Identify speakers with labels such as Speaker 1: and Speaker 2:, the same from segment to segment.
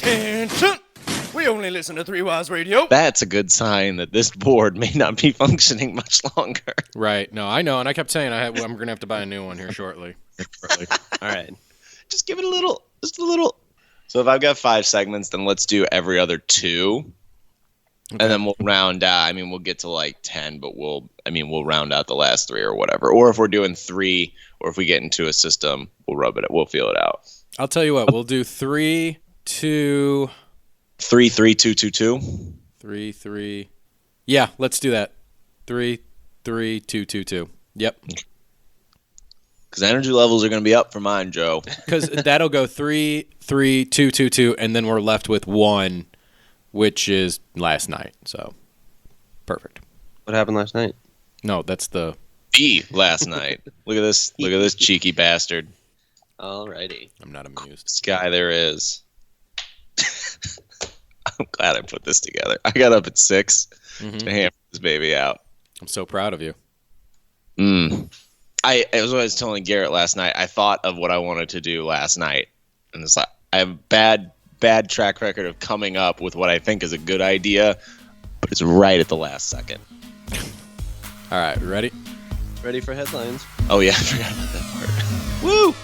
Speaker 1: Attention! We only listen to Three Wise Radio.
Speaker 2: That's a good sign that this board may not be functioning much longer.
Speaker 3: Right. No, I know, and I kept saying I'm going to have to buy a new one here shortly.
Speaker 2: All right. Just give it just a little. So if I've got 5 segments, then let's do every other 2. Okay. And then we'll round out. I mean, we'll get to like 10, but we'll round out the last 3 or whatever. Or if we're doing 3, or if we get into a system, we'll feel it out.
Speaker 3: I'll tell you what, we'll do 3, 2...
Speaker 2: 3, 3, 2, 2, 2.
Speaker 3: 3, 3. Yeah, let's do that. 3, 3, 2, 2, 2. Yep.
Speaker 2: Because energy levels are going to be up for mine, Joe.
Speaker 3: Because that'll go 3, 3, 2, 2, 2, and then we're left with 1, which is last night. So, perfect.
Speaker 4: What happened last night?
Speaker 3: No, that's the
Speaker 2: last night. Look at this. Look at this cheeky bastard.
Speaker 4: Alrighty.
Speaker 3: I'm not amused.
Speaker 2: This guy there is. I'm glad I put this together. I got up at 6 to hammer this baby out.
Speaker 3: I'm so proud of you.
Speaker 2: As I was telling Garrett last night, I thought of what I wanted to do last night. And it's like, I have a bad track record of coming up with what I think is a good idea, but it's right at the last second.
Speaker 3: All right, ready?
Speaker 4: Ready for headlines?
Speaker 2: Oh, yeah, I forgot about that part. Woo!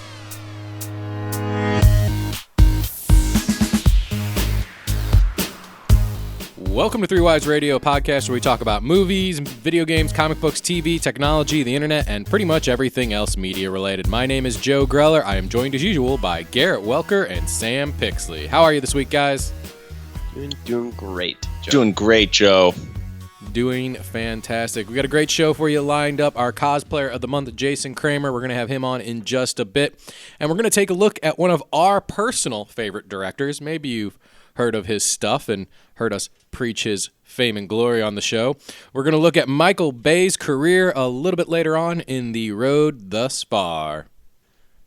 Speaker 3: Welcome to Three Wise Radio, a podcast where we talk about movies, video games, comic books, TV, technology, the internet, and pretty much everything else media-related. My name is Joe Greller. I am joined, as usual, by Garrett Welker and Sam Pixley. How are you this week, guys?
Speaker 4: Doing great, Joe.
Speaker 2: Doing great, Joe.
Speaker 3: Doing fantastic. We got a great show for you lined up. Our cosplayer of the month, Jason Kramer. We're going to have him on in just a bit. And we're going to take a look at one of our personal favorite directors. Maybe you've heard of his stuff and heard us preach his fame and glory on the show. We're going to look at Micheal Bay's career a little bit later on in the road thus far.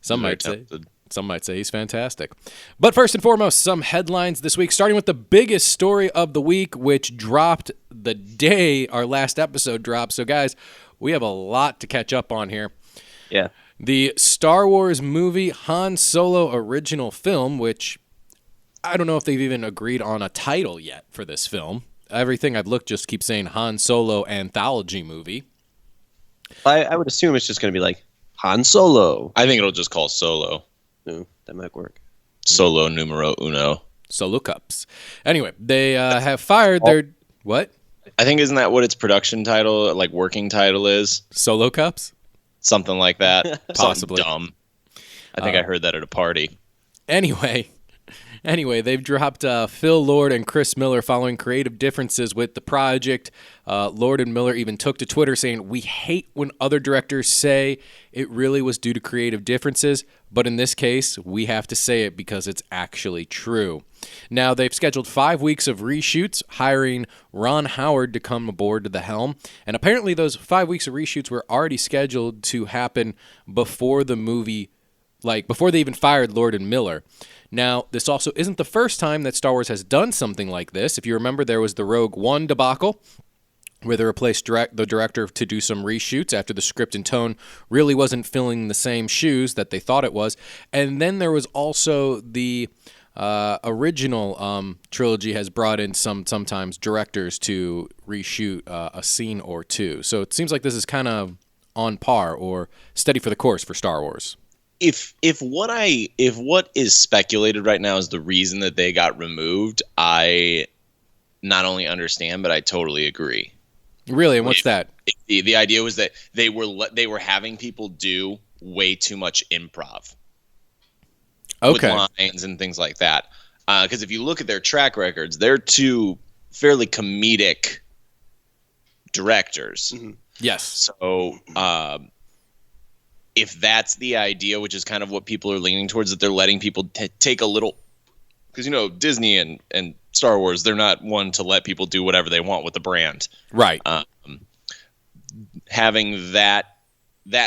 Speaker 3: Some might say he's fantastic. But first and foremost, some headlines this week, starting with the biggest story of the week, which dropped the day our last episode dropped. So, guys, we have a lot to catch up on here.
Speaker 4: Yeah.
Speaker 3: The Star Wars movie Han Solo original film, which I don't know if they've even agreed on a title yet for this film. Everything I've looked just keeps saying Han Solo anthology movie.
Speaker 4: I would assume it's just going to be like Han Solo.
Speaker 2: I think it'll just call Solo.
Speaker 4: No, that might work.
Speaker 2: Solo numero uno.
Speaker 3: Solo Cups. Anyway, they have fired their... What?
Speaker 2: I think isn't that what its production title, like working title is?
Speaker 3: Solo Cups?
Speaker 2: Something like that.
Speaker 3: Possibly.
Speaker 2: Something dumb. I think I heard that at a party.
Speaker 3: Anyway, they've dropped Phil Lord and Chris Miller following creative differences with the project. Lord and Miller even took to Twitter saying, "We hate when other directors say it really was due to creative differences, but in this case, we have to say it because it's actually true." Now, they've scheduled 5 weeks of reshoots, hiring Ron Howard to come aboard to the helm. And apparently those 5 weeks of reshoots were already scheduled to happen before the movie, before they even fired Lord and Miller. Now, this also isn't the first time that Star Wars has done something like this. If you remember, there was the Rogue One debacle, where they replaced the director to do some reshoots after the script and tone really wasn't filling the same shoes that they thought it was. And then there was also the original trilogy has brought in sometimes directors to reshoot a scene or two. So it seems like this is kind of on par or steady for the course for Star Wars.
Speaker 2: If what is speculated right now is the reason that they got removed, I not only understand, but I totally agree.
Speaker 3: Really? And what's that?
Speaker 2: The idea was that they were having people do way too much improv.
Speaker 3: Okay.
Speaker 2: With lines and things like that. Because if you look at their track records, they're two fairly comedic directors.
Speaker 4: Mm-hmm.
Speaker 3: Yes.
Speaker 2: So if that's the idea, which is kind of what people are leaning towards, that they're letting people take a little, because Disney and Star Wars, they're not one to let people do whatever they want with the brand.
Speaker 3: Right.
Speaker 2: Having that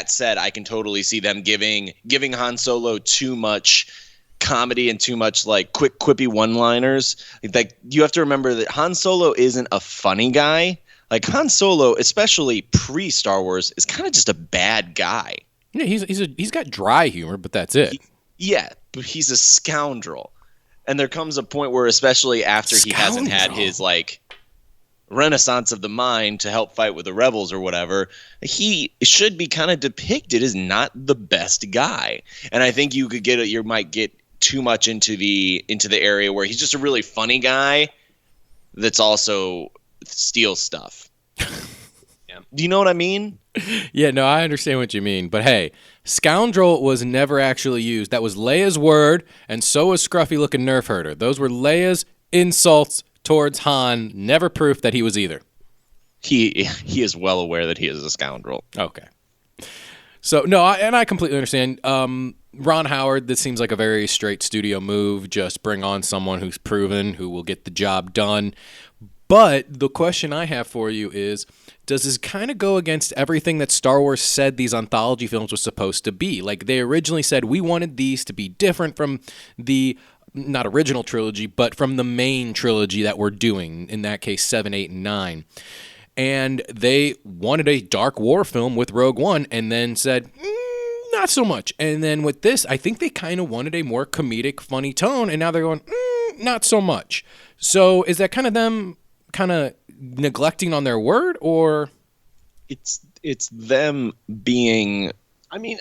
Speaker 2: said, I can totally see them giving Han Solo too much comedy and too much quick quippy one-liners. Like, you have to remember that Han Solo isn't a funny guy. Like, Han Solo, especially pre-Star Wars, is kind of just a bad guy.
Speaker 3: Yeah, he's got dry humor, but that's it.
Speaker 2: But he's a scoundrel. And there comes a point where, especially after he hasn't had his like renaissance of the mind to help fight with the rebels or whatever, he should be kind of depicted as not the best guy. And I think you might get too much into the area where he's just a really funny guy that's also steals stuff. Yeah. Do you know what I mean?
Speaker 3: Yeah, no, I understand what you mean. But hey, scoundrel was never actually used. That was Leia's word, and so was scruffy-looking nerf herder. Those were Leia's insults towards Han, never proof that he was either.
Speaker 2: He is well aware that he is a scoundrel.
Speaker 3: Okay. So, no, I completely understand. Ron Howard, this seems like a very straight studio move. Just bring on someone who's proven, who will get the job done. But the question I have for you is, does this kind of go against everything that Star Wars said these anthology films were supposed to be? Like, they originally said, we wanted these to be different from the, not original trilogy, but from the main trilogy that we're doing, in that case, 7, 8, and 9. And they wanted a Dark War film with Rogue One, and then said, not so much. And then with this, I think they kind of wanted a more comedic, funny tone, and now they're going, not so much. So is that kind of them kind of neglecting on their word, or
Speaker 2: it's them being
Speaker 4: I mean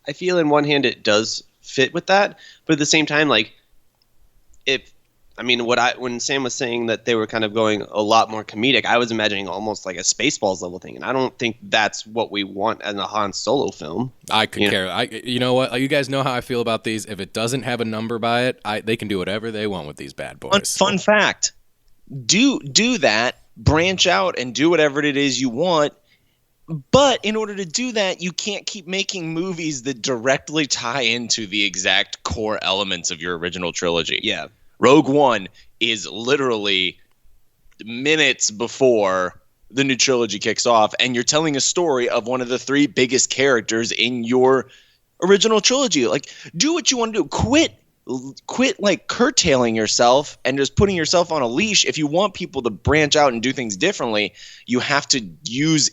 Speaker 4: I feel in one hand it does fit with that, but at the same time, like, when Sam was saying that they were kind of going a lot more comedic, I was imagining almost like a Spaceballs level thing, and I don't think that's what we want in a Han Solo film.
Speaker 3: I could care. You know what? You guys know how I feel about these. If it doesn't have a number by it, they can do whatever they want with these bad boys.
Speaker 2: Fun fact. Do that, branch out and do whatever it is you want. But in order to do that, you can't keep making movies that directly tie into the exact core elements of your original trilogy.
Speaker 4: Yeah.
Speaker 2: Rogue One is literally minutes before the new trilogy kicks off, and you're telling a story of one of the 3 biggest characters in your original trilogy. Like, do what you want to do. Quit like curtailing yourself and just putting yourself on a leash. If you want people to branch out and do things differently, you have to use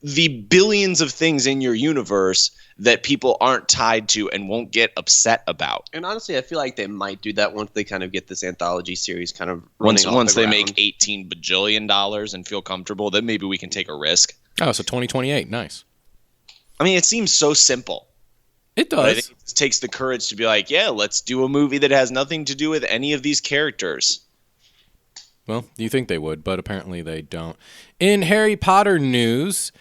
Speaker 2: the billions of things in your universe that people aren't tied to and won't get upset about.
Speaker 4: And honestly, I feel like they might do that once they kind of get this anthology series kind of running
Speaker 2: once they make $18 bajillion and feel comfortable, then maybe we can take a risk.
Speaker 3: Oh, so 2028. Nice.
Speaker 2: I mean, it seems so simple.
Speaker 3: It does.
Speaker 2: But I think it takes the courage to be like, yeah, let's do a movie that has nothing to do with any of these characters.
Speaker 3: Well, you think they would, but apparently they don't. In Harry Potter news,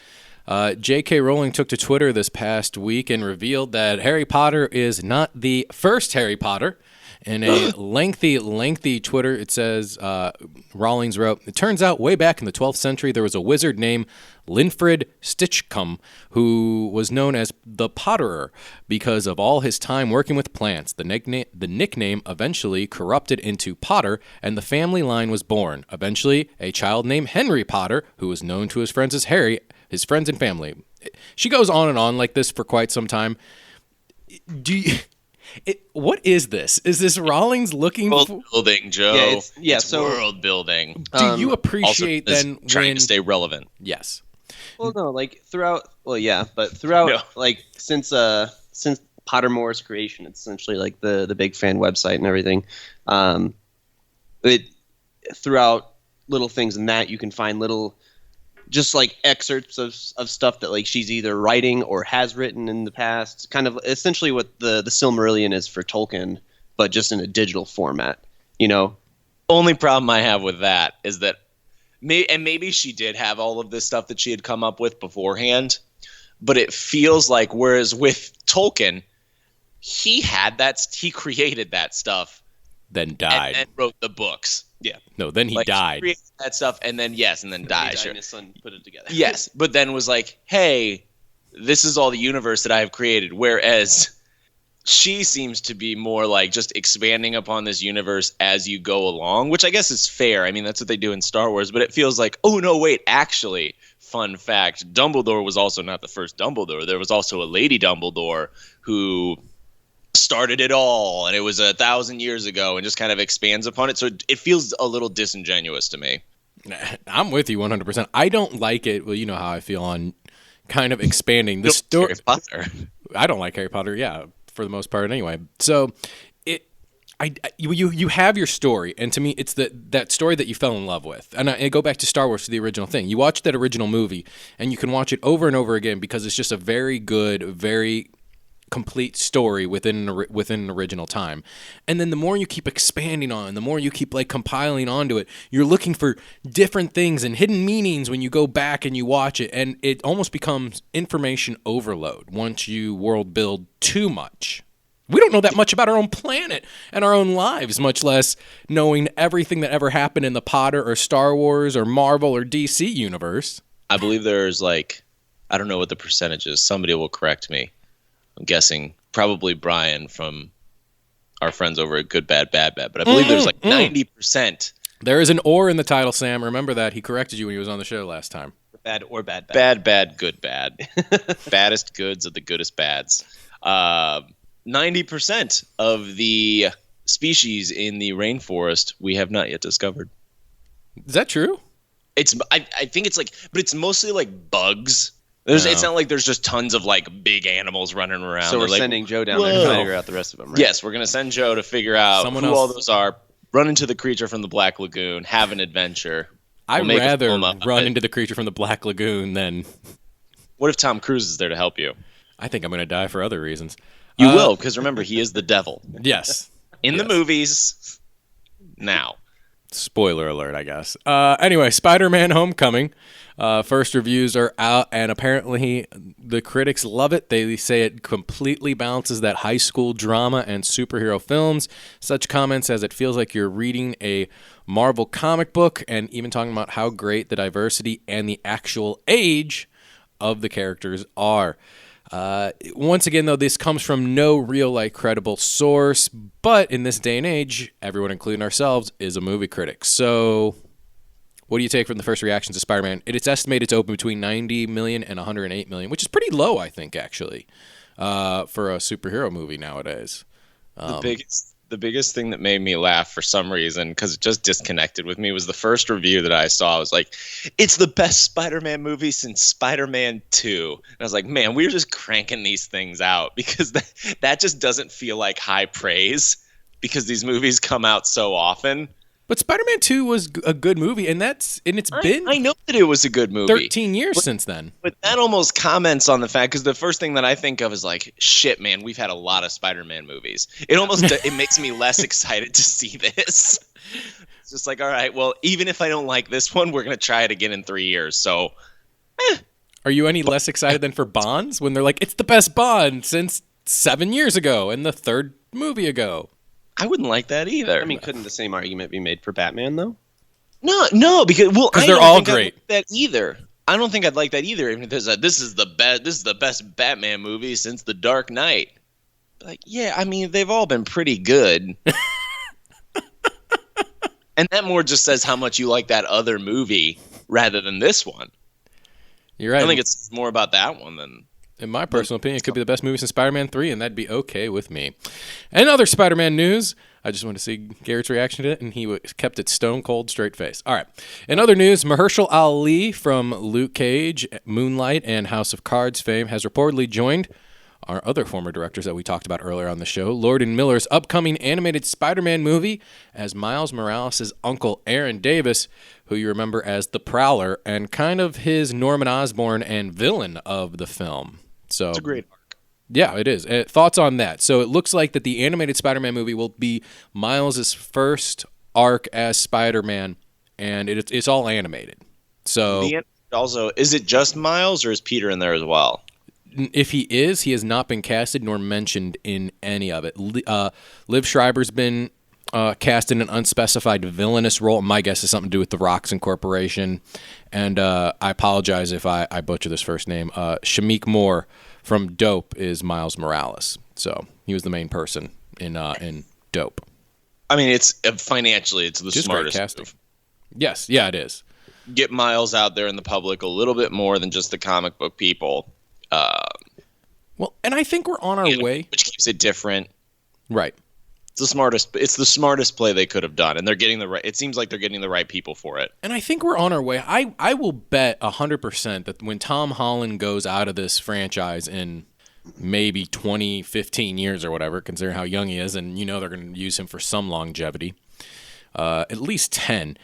Speaker 3: J.K. Rowling took to Twitter this past week and revealed that Harry Potter is not the first Harry Potter. In a lengthy Twitter, it says, Rawlings wrote, "It turns out way back in the 12th century, there was a wizard named Linfred Stitchcombe who was known as the Potterer because of all his time working with plants. The nickname eventually corrupted into Potter, and the family line was born. Eventually, a child named Henry Potter, who was known to his friends as Harry, his friends and family." She goes on and on like this for quite some time. What is this? Is this Rawlings looking
Speaker 2: world building, Joe? It's world building.
Speaker 3: Do you appreciate
Speaker 2: also,
Speaker 3: then
Speaker 2: trying to stay relevant?
Speaker 3: Yes.
Speaker 4: Well, no, like throughout. Well, yeah, but throughout, like since Pottermore's creation, it's essentially like the big fan website and everything. It throughout little things in that you can find little, just like excerpts of stuff that like she's either writing or has written in the past. Kind of essentially what the Silmarillion is for Tolkien, but just in a digital format. You know.
Speaker 2: Only problem I have with that is that. Maybe she did have all of this stuff that she had come up with beforehand, but it feels like, whereas with Tolkien, he created that stuff,
Speaker 3: then died,
Speaker 2: and wrote the books. Yeah,
Speaker 3: no, then he died.
Speaker 2: He created that stuff, and then died. Sure,
Speaker 4: and his son put it together.
Speaker 2: Yes, but then was like, hey, this is all the universe that I have created. Whereas she seems to be more like just expanding upon this universe as you go along, which I guess is fair. I mean, that's what they do in Star Wars, but it feels like, oh, no, wait, actually, fun fact, Dumbledore was also not the first Dumbledore. There was also a Lady Dumbledore who started it all, and it was 1,000 years ago, and just kind of expands upon it. So it feels a little disingenuous to me.
Speaker 3: I'm with you 100%. I don't like it. Well, you know how I feel on kind of expanding the story.
Speaker 2: Harry Potter.
Speaker 3: I don't like Harry Potter, yeah. For the most part anyway. So you have your story, and to me, it's that story that you fell in love with. And I go back to Star Wars, to the original thing. You watch that original movie, and you can watch it over and over again because it's just a very good, very complete story within an original time. And then the more you keep expanding on it, the more you keep like compiling onto it, you're looking for different things and hidden meanings when you go back and you watch it, and it almost becomes information overload once you world build too much. We don't know that much about our own planet and our own lives, much less knowing everything that ever happened in the Potter or Star Wars or Marvel or DC universe.
Speaker 2: I believe there's I don't know what the percentage is. Somebody will correct me. I'm guessing probably Brian from our friends over at Good Bad Bad Bad, but I believe there's 90%.
Speaker 3: There is an "or" in the title, Sam. Remember that. He corrected you when he was on the show last time.
Speaker 4: Bad or bad.
Speaker 2: Bad, bad, good, bad. Baddest goods of the goodest bads. 90% of the species in the rainforest we have not yet discovered.
Speaker 3: Is that true?
Speaker 2: I think it's but it's mostly bugs. It's not like there's just tons of big animals running around.
Speaker 4: So we're sending Joe down there to figure out the rest of them, right?
Speaker 2: Yes, we're going to send Joe to figure out who all those are, run into the creature from the Black Lagoon, have an adventure.
Speaker 3: I'd rather run into the creature from the Black Lagoon than...
Speaker 2: What if Tom Cruise is there to help you?
Speaker 3: I think I'm going to die for other reasons.
Speaker 2: You will, because remember, he is the devil.
Speaker 3: Yes.
Speaker 2: In the movies, now.
Speaker 3: Spoiler alert, I guess. Anyway, Spider-Man Homecoming. First reviews are out, and apparently the critics love it. They say it completely balances that high school drama and superhero films. Such comments as it feels like you're reading a Marvel comic book, and even talking about how great the diversity and the actual age of the characters are. Once again, though, this comes from no real, credible source, but in this day and age, everyone, including ourselves, is a movie critic. So, what do you take from the first reactions to Spider-Man? It's estimated it's open between 90 million and 108 million, which is pretty low, I think, actually, for a superhero movie nowadays.
Speaker 2: The biggest thing that made me laugh for some reason, because it just disconnected with me, was the first review that I saw. I was like, it's the best Spider-Man movie since Spider-Man 2. And I was like, man, we're just cranking these things out, because that just doesn't feel like high praise, because these movies come out so often.
Speaker 3: But Spider-Man 2 was a good movie, and been...
Speaker 2: I know that it was a good movie.
Speaker 3: 13 years since then.
Speaker 2: But that almost comments on the fact, because the first thing that I think of is shit, man, we've had a lot of Spider-Man movies. It makes me less excited to see this. It's just all right, well, even if I don't like this one, we're going to try it again in 3 years, so...
Speaker 3: Are you any less excited than for Bonds, when they're it's the best Bond since 7 years ago, and the third movie ago?
Speaker 2: I wouldn't like that either.
Speaker 4: I mean, couldn't the same argument be made for Batman, though?
Speaker 2: No, because
Speaker 3: they're all great.
Speaker 2: That either. I don't think I'd like that either. Even if there's this is the best Batman movie since The Dark Knight. Yeah, I mean, they've all been pretty good. And that more just says how much you like that other movie rather than this one.
Speaker 3: You're right.
Speaker 2: I think it's more about that one than...
Speaker 3: In my personal opinion, it could be the best movie since Spider-Man 3, and that'd be okay with me. And other Spider-Man news, I just wanted to see Garrett's reaction to it, and he kept it stone cold, straight face. All right. In other news, Mahershala Ali from Luke Cage, Moonlight, and House of Cards fame has reportedly joined our other former directors that we talked about earlier on the show, Lord and Miller's upcoming animated Spider-Man movie as Miles Morales' uncle Aaron Davis, who you remember as the Prowler, and kind of his Norman Osborn and villain of the film. So
Speaker 2: it's a great arc.
Speaker 3: Yeah, it is. Thoughts on that? So it looks like that the animated Spider-Man movie will be Miles' first arc as Spider-Man, and it's all animated. So
Speaker 2: also, is it just Miles, or is Peter in there as well?
Speaker 3: If he has not been casted nor mentioned in any of it. Liv Schreiber's been cast in an unspecified villainous role. My guess is something to do with the Roxxon Corporation. And I apologize if I butcher this first name. Shameik Moore from Dope is Miles Morales. So he was the main person in Dope.
Speaker 2: I mean, it's financially, it's the
Speaker 3: just
Speaker 2: smartest
Speaker 3: great casting.
Speaker 2: move.
Speaker 3: Yes, yeah, it is.
Speaker 2: Get Miles out there in the public a little bit more than just the comic book people.
Speaker 3: Well, and I think we're on our way.
Speaker 2: Which keeps it different.
Speaker 3: Right.
Speaker 2: It's the smartest play they could have done, and they're getting it seems like they're getting the right people for it.
Speaker 3: And I think we're on our way. I will bet 100% that when Tom Holland goes out of this franchise in maybe 20, 15 years or whatever, considering how young he is, and they're going to use him for some longevity, at least 10.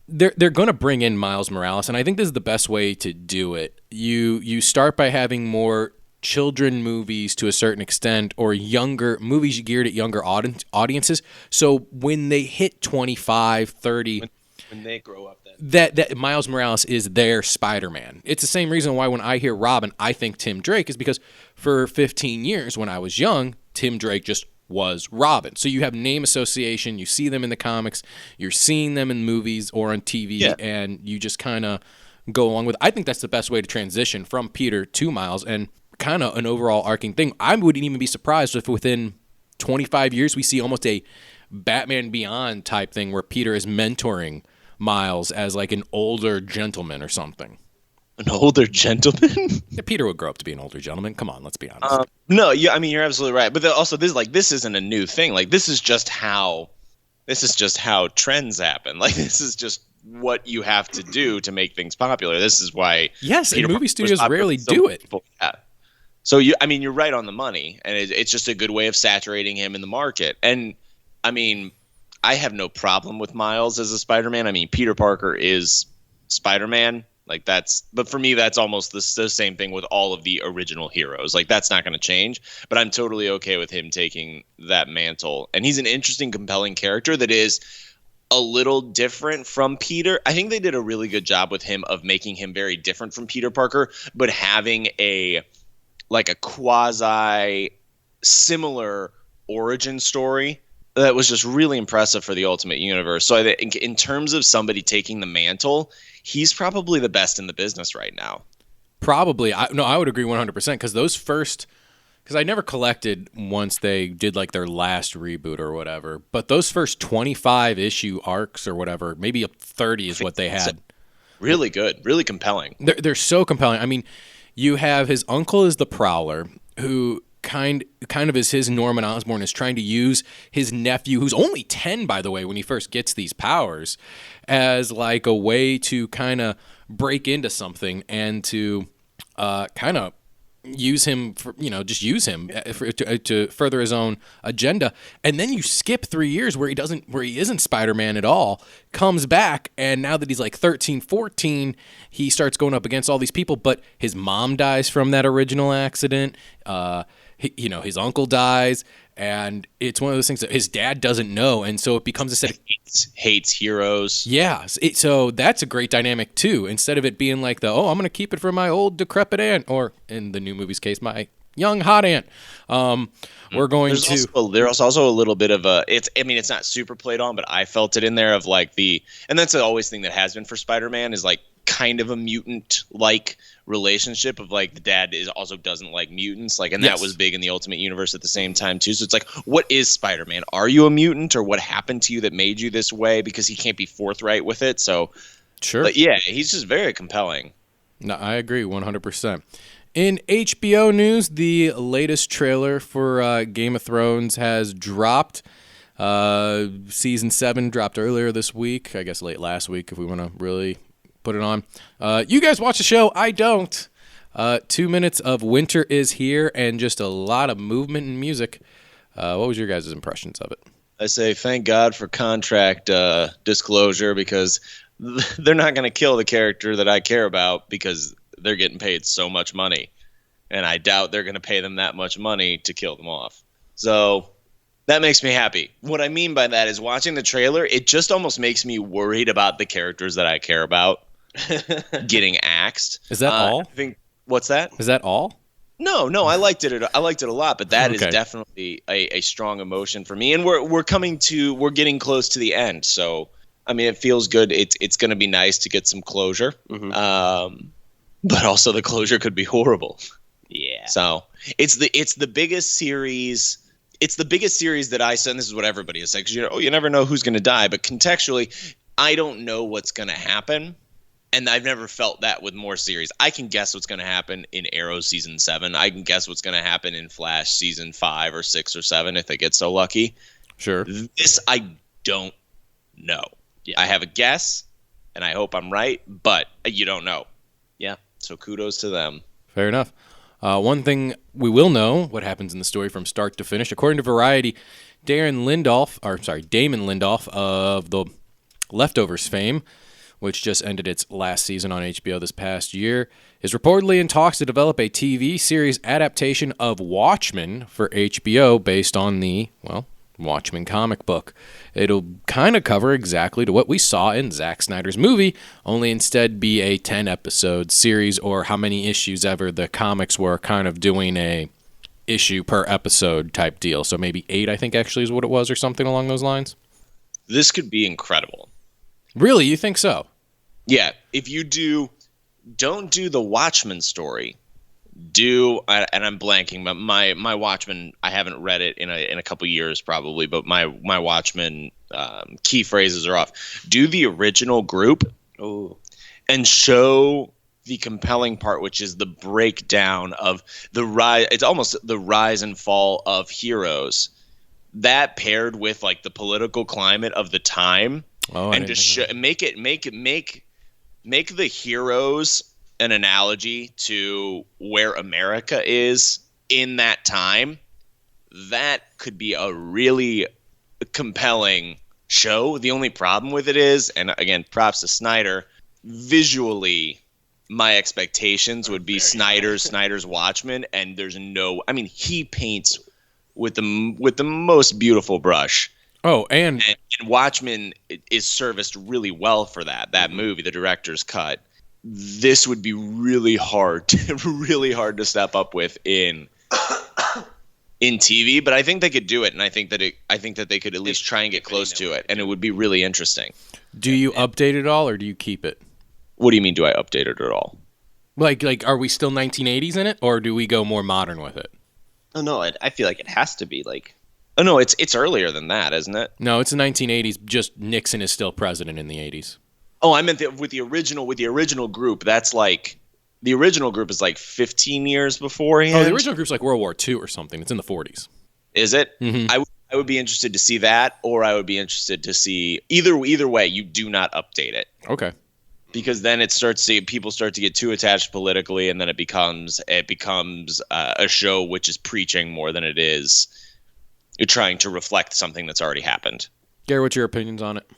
Speaker 3: They're going to bring in Miles Morales, and I think this is the best way to do it. You start by having more children movies to a certain extent, or younger movies geared at younger audiences. So when they hit 25, 30,
Speaker 2: when they grow up,
Speaker 3: that Miles Morales is their Spider-Man. It's the same reason why when I hear Robin, I think Tim Drake, is because for 15 years when I was young, Tim Drake just was Robin. So you have name association, you see them in the comics, you're seeing them in movies or on TV, and you just kind of go along with it. I think that's the best way to transition from Peter to Miles, and kind of an overall arcing thing. I wouldn't even be surprised if within 25 years we see almost a Batman Beyond type thing where Peter is mentoring Miles as like an older gentleman or something.
Speaker 2: An older gentleman?
Speaker 3: Yeah, Peter would grow up to be an older gentleman. Come on, let's be honest.
Speaker 2: No, I mean, you're absolutely right. But also, this isn't a new thing. Like, this is just how trends happen. Like, this is just what you have to do to make things popular. This is why.
Speaker 3: Yes, and movie studios rarely do it.
Speaker 2: Yeah. So you're right on the money, and it's just a good way of saturating him in the market. And I mean, I have no problem with Miles as a Spider-Man. I mean, Peter Parker is Spider-Man. Like, but for me, that's almost the same thing with all of the original heroes. Like, that's not going to change, but I'm totally okay with him taking that mantle. And he's an interesting, compelling character that is a little different from Peter. I think they did a really good job with him of making him very different from Peter Parker, but having a quasi similar origin story that was just really impressive for the Ultimate Universe. So I think in terms of somebody taking the mantle, he's probably the best in the business right now.
Speaker 3: Probably. I would agree 100% because I never collected once they did like their last reboot or whatever, but those first 25 issue arcs or whatever, maybe 30 is what they had.
Speaker 2: Really good, really compelling.
Speaker 3: They're so compelling. I mean, you have his uncle is the Prowler, who kind of is his Norman Osborn, is trying to use his nephew, who's only 10, by the way, when he first gets these powers, as like a way to kind of break into something and to kind of use him for, to further his own agenda. And then you skip 3 years where he isn't Spider-Man at all, comes back, and now that he's like 13, 14, he starts going up against all these people, but his mom dies from that original accident. His uncle dies, and it's one of those things that his dad doesn't know, and so it becomes a set of
Speaker 2: hates heroes.
Speaker 3: Yeah, so that's a great dynamic too. Instead of it being like I'm going to keep it for my old decrepit aunt, or in the new movie's case, my young hot aunt. We're going
Speaker 2: there's also a little bit of it's not super played on, but I felt it in there of like and that's always thing that has been for Spider-Man is like kind of a mutant like relationship of like the dad also doesn't like mutants, like, and that was big in the Ultimate Universe at the same time too. So it's like, what is Spider-Man? Are you a mutant, or what happened to you that made you this way? Because he can't be forthright with it. So
Speaker 3: sure,
Speaker 2: but yeah, he's just very compelling.
Speaker 3: No, I agree 100%. In HBO news, the latest trailer for Game of Thrones has dropped. Season 7 dropped earlier this week, I guess late last week if we want to really put it on. You guys watch the show. I don't. 2 minutes of winter is here and just a lot of movement and music. What was your guys' impressions of it?
Speaker 2: I say thank God for contract disclosure, because they're not going to kill the character that I care about because they're getting paid so much money. And I doubt they're going to pay them that much money to kill them off. So that makes me happy. What I mean by that is watching the trailer, it just almost makes me worried about the characters that I care about getting axed.
Speaker 3: Is that all?
Speaker 2: I think, what's that?
Speaker 3: Is that all?
Speaker 2: No, I liked it. I liked it a lot, but that is definitely a strong emotion for me. And we're getting close to the end. So, I mean, it feels good. It's going to be nice to get some closure. Mm-hmm. But also the closure could be horrible.
Speaker 4: Yeah.
Speaker 2: So it's the biggest series. It's the biggest series that I said, and this is what everybody has said, because you never know who's going to die. But contextually, I don't know what's going to happen. And I've never felt that with more series. I can guess what's going to happen in Arrow season 7. I can guess what's going to happen in Flash season 5 or 6 or 7 if they get so lucky.
Speaker 3: Sure.
Speaker 2: This I don't know. Yeah. I have a guess, and I hope I'm right, but you don't know.
Speaker 4: Yeah.
Speaker 2: So kudos to them.
Speaker 3: Fair enough. One thing we will know what happens in the story from start to finish. According to Variety, Damon Lindelof of the Leftovers fame, which just ended its last season on HBO this past year, is reportedly in talks to develop a TV series adaptation of Watchmen for HBO based on the, Watchmen comic book. It'll kind of cover exactly to what we saw in Zack Snyder's movie, only instead be a 10-episode series, or how many issues ever the comics were, kind of doing a issue per episode type deal. So maybe 8, I think, actually is what it was, or something along those lines.
Speaker 2: This could be incredible.
Speaker 3: Really? You think so?
Speaker 2: Yeah. If you don't do the Watchmen story. And I'm blanking, but my Watchmen, I haven't read it in a couple years probably, but my Watchmen key phrases are off. Do the original group and show the compelling part, which is the breakdown of the rise. It's almost the rise and fall of heroes. That paired with like the political climate of the time, and to make the heroes an analogy to where America is in that time, that could be a really compelling show. The only problem with it is, and again, props to Snyder, visually, my expectations would be Snyder's Watchmen, and he paints with the most beautiful brush.
Speaker 3: Oh, and
Speaker 2: Watchmen is serviced really well for that movie, the director's cut. This would be really hard to step up with in TV, but I think they could do it, and I think that they could at least try and get close to it, and it would be really interesting.
Speaker 3: Do you update it all, or do you keep it?
Speaker 2: What do you mean? Do I update it at all?
Speaker 3: Like, are we still 1980s in it, or do we go more modern with it?
Speaker 4: Oh no, I feel like it has to be like.
Speaker 2: Oh no, it's earlier than that, isn't it?
Speaker 3: No, it's the 1980s. Just Nixon is still president in the 80s.
Speaker 2: Oh, I meant with the original group. That's like the original group is like 15 years beforehand.
Speaker 3: Oh, the original group's like World War II or something. It's in the 40s.
Speaker 2: Is it?
Speaker 3: Mm-hmm.
Speaker 2: I would be interested to see that, or I would be interested to see either way. You do not update it.
Speaker 3: Okay.
Speaker 2: Because then people start to get too attached politically, and then it becomes a show which is preaching more than it is. You're trying to reflect something that's already happened.
Speaker 3: Gary, what's your opinions on it?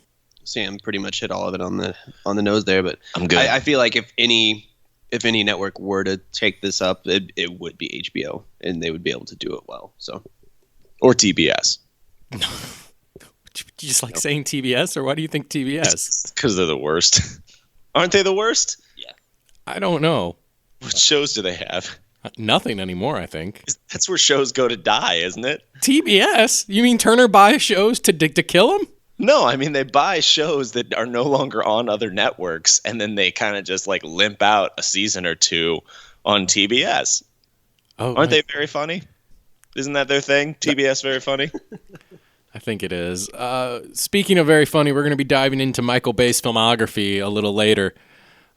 Speaker 4: Sam pretty much hit all of it on the nose there, but
Speaker 2: I'm good.
Speaker 4: I feel like if any network were to take this up, it would be HBO, and they would be able to do it well. So,
Speaker 2: or TBS.
Speaker 3: Do you just like saying TBS, or why do you think TBS?
Speaker 2: Because they're the worst. Aren't they the worst?
Speaker 4: Yeah.
Speaker 3: I don't know.
Speaker 2: What shows do they have?
Speaker 3: Nothing anymore, I think.
Speaker 2: That's where shows go to die, isn't it?
Speaker 3: TBS? You mean Turner buys shows to kill them?
Speaker 2: No, I mean they buy shows that are no longer on other networks, and then they kind of just like limp out a season or two on TBS.
Speaker 3: Oh,
Speaker 2: aren't they very funny? Isn't that their thing? TBS very funny?
Speaker 3: I think it is. Speaking of very funny, we're going to be diving into Micheal Bay's filmography a little later.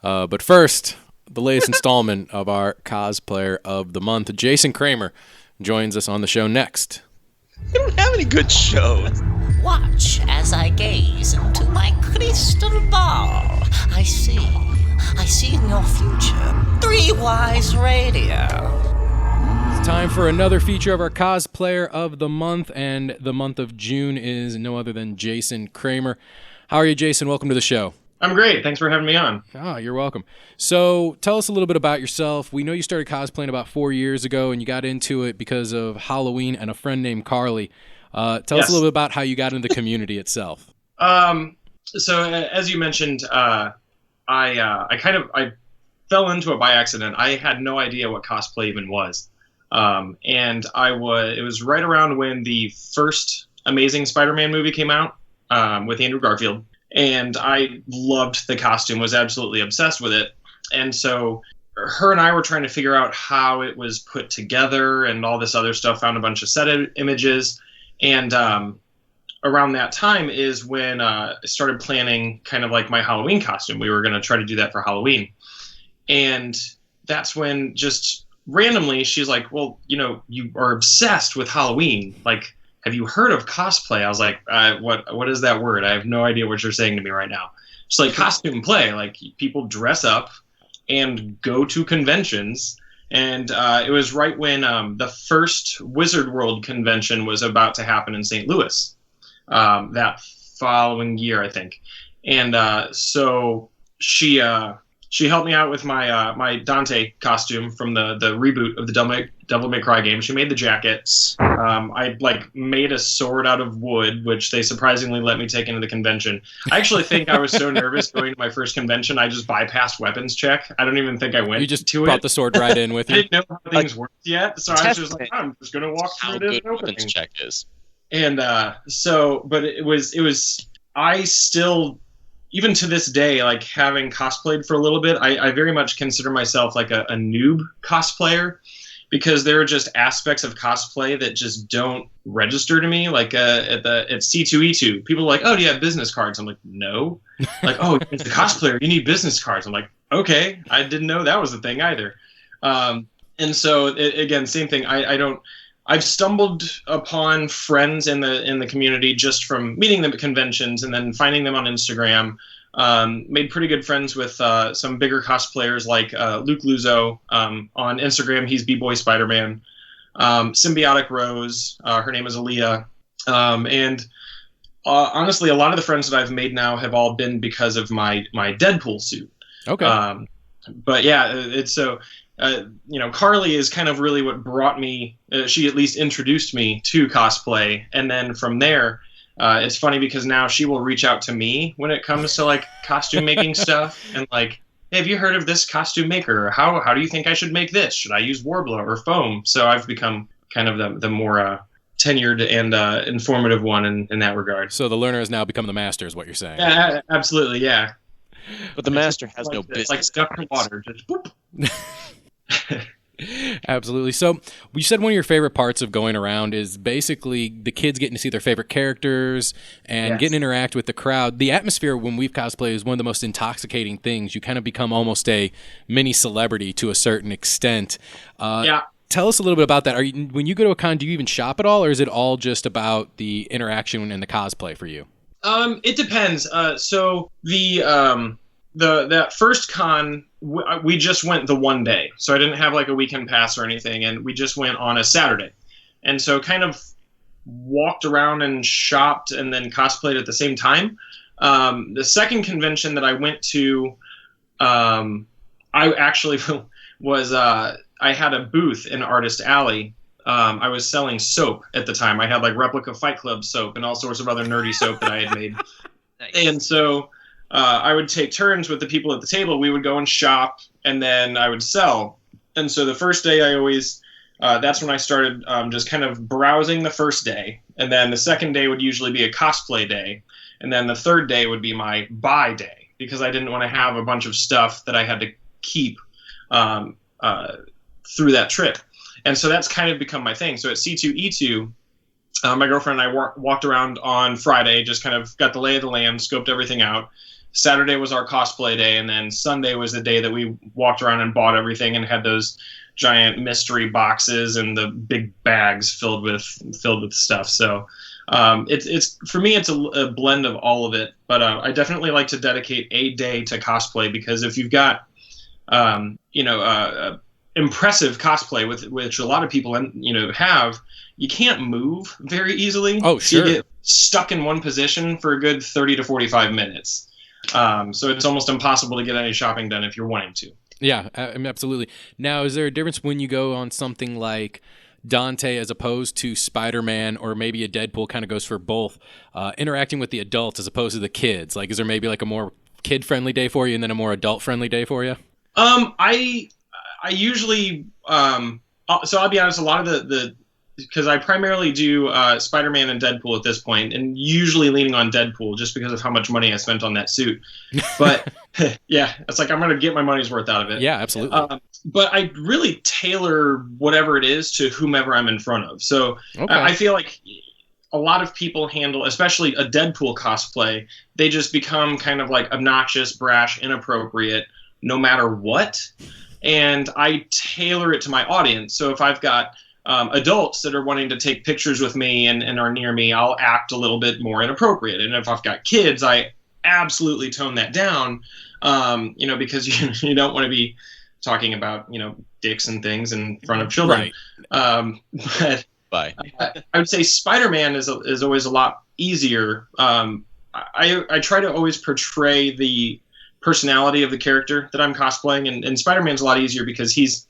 Speaker 3: But first, the latest installment of our Cos-player of the month, Jason Kramer, joins us on the show next.
Speaker 2: They don't have any good shows.
Speaker 5: Watch as I gaze into my crystal ball. I see in your future. TriWise Radio.
Speaker 3: It's time for another feature of our Cos-player of the month, and the month of June is no other than Jason Kramer. How are you, Jason? Welcome to the show.
Speaker 6: I'm great. Thanks for having me on.
Speaker 3: You're welcome. So tell us a little bit about yourself. We know you started cosplaying about 4 years ago, and you got into it because of Halloween and a friend named Carly. Tell us a little bit about how you got into the community itself.
Speaker 6: So as you mentioned, I fell into it by accident. I had no idea what cosplay even was. And it was right around when the first Amazing Spider-Man movie came out, with Andrew Garfield. And I loved the costume, was absolutely obsessed with it. And so her and I were trying to figure out how it was put together and all this other stuff, found a bunch of set images. And around that time is when I started planning kind of like my Halloween costume. We were going to try to do that for Halloween. And that's when just randomly she's like, well, you are obsessed with Halloween. Like, have you heard of cosplay? I was like, what is that word? I have no idea what you're saying to me right now. It's like costume play. Like people dress up and go to conventions And it was right when the first Wizard World convention was about to happen in St. Louis that following year, I think. And so she helped me out with my my Dante costume from the reboot of the Devil May Cry game. She made the jacket. I made a sword out of wood, which they surprisingly let me take into the convention. I actually think I was so nervous going to my first convention, I just bypassed weapons check. I don't even think I went.
Speaker 3: You just
Speaker 6: to
Speaker 3: brought
Speaker 6: it.
Speaker 3: the sword right in with
Speaker 6: I
Speaker 3: you.
Speaker 6: didn't know how things worked yet, so I was just like, I'm just gonna walk
Speaker 2: How
Speaker 6: through this
Speaker 2: good
Speaker 6: opening.
Speaker 2: weapons check is.
Speaker 6: And but it was I still, even to this day, like having cosplayed for a little bit, I very much consider myself like a noob cosplayer, because there are just aspects of cosplay that just don't register to me. Like at C2E2, people are like, "Oh, do you have business cards?" I'm like, "No." Like, "Oh, as a cosplayer, you need business cards." I'm like, "Okay, I didn't know that was a thing either." And so again, same thing. I've stumbled upon friends in the community just from meeting them at conventions and then finding them on Instagram. Made pretty good friends with some bigger cosplayers like Luke Luzo. On Instagram, he's B-Boy Spider-Man. Symbiotic Rose, her name is Aaliyah. And honestly, a lot of the friends that I've made now have all been because of my Deadpool suit.
Speaker 3: Okay.
Speaker 6: But yeah, it's so... Carly is kind of really what brought me, she at least introduced me to cosplay. And then from there, it's funny because now she will reach out to me when it comes to like costume making stuff and like, "Hey, have you heard of this costume maker? Or how do you think I should make this? Should I use Warbler or foam?" So I've become kind of the more tenured and informative one in that regard.
Speaker 3: So the learner has now become the master, is what you're saying.
Speaker 6: Yeah, absolutely, yeah.
Speaker 2: But the master has no business.
Speaker 6: Like stuff in water, just boop.
Speaker 3: Absolutely. So you said one of your favorite parts of going around is basically the kids getting to see their favorite characters and
Speaker 6: Yes.
Speaker 3: getting to interact with the crowd. The atmosphere when we've cosplayed is one of the most intoxicating things. You kind of become almost a mini celebrity to a certain extent.
Speaker 6: Yeah.
Speaker 3: Tell us a little bit about that. When you go to a con, do you even shop at all, or is it all just about the interaction and the cosplay for you?
Speaker 6: It depends. So that first con, we just went the one day, so I didn't have like a weekend pass or anything, and we just went on a Saturday, and so kind of walked around and shopped and then cosplayed at the same time. The second convention that I went to, I actually was I had a booth in Artist Alley. I was selling soap at the time. I had like replica Fight Club soap and all sorts of other nerdy soap that I had made.
Speaker 4: Nice.
Speaker 6: And so I would take turns with the people at the table. We would go and shop, and then I would sell. And so the first day I always, that's when I started just kind of browsing the first day. And then the second day would usually be a cosplay day. And then the third day would be my buy day, because I didn't want to have a bunch of stuff that I had to keep through that trip. And so that's kind of become my thing. So at C2E2, my girlfriend and I walked around on Friday, just kind of got the lay of the land, scoped everything out. Saturday was our cosplay day, and then Sunday was the day that we walked around and bought everything and had those giant mystery boxes and the big bags filled with stuff. So it's for me, it's a blend of all of it. But I definitely like to dedicate a day to cosplay, because if you've got impressive cosplay, which a lot of people have, you can't move very easily.
Speaker 3: Oh, sure.
Speaker 6: So you get stuck in one position for a good 30 to 45 minutes. So it's almost impossible to get any shopping done if you're wanting to.
Speaker 3: Yeah, absolutely. Now, is there a difference when you go on something like Dante as opposed to Spider-Man, or maybe a Deadpool kind of goes for both, interacting with the adults as opposed to the kids? Like, is there maybe like a more kid-friendly day for you and then a more adult-friendly day for you?
Speaker 6: I usually, so I'll be honest, a lot of because I primarily do Spider-Man and Deadpool at this point, and usually leaning on Deadpool just because of how much money I spent on that suit. But yeah, it's like I'm going to get my money's worth out of it.
Speaker 3: Yeah, absolutely.
Speaker 6: But I really tailor whatever it is to whomever I'm in front of. So
Speaker 3: Okay.
Speaker 6: I feel like a lot of people handle, especially a Deadpool cosplay, they just become kind of like obnoxious, brash, inappropriate, no matter what. And I tailor it to my audience. So if I've got adults that are wanting to take pictures with me and are near me, I'll act a little bit more inappropriate. And if I've got kids, I absolutely tone that down, because you don't want to be talking about dicks and things in front of children.
Speaker 3: Right.
Speaker 6: But
Speaker 2: Bye.
Speaker 6: I would say Spider-Man is always a lot easier. I try to always portray the personality of the character that I'm cosplaying, and Spider-Man's a lot easier because he's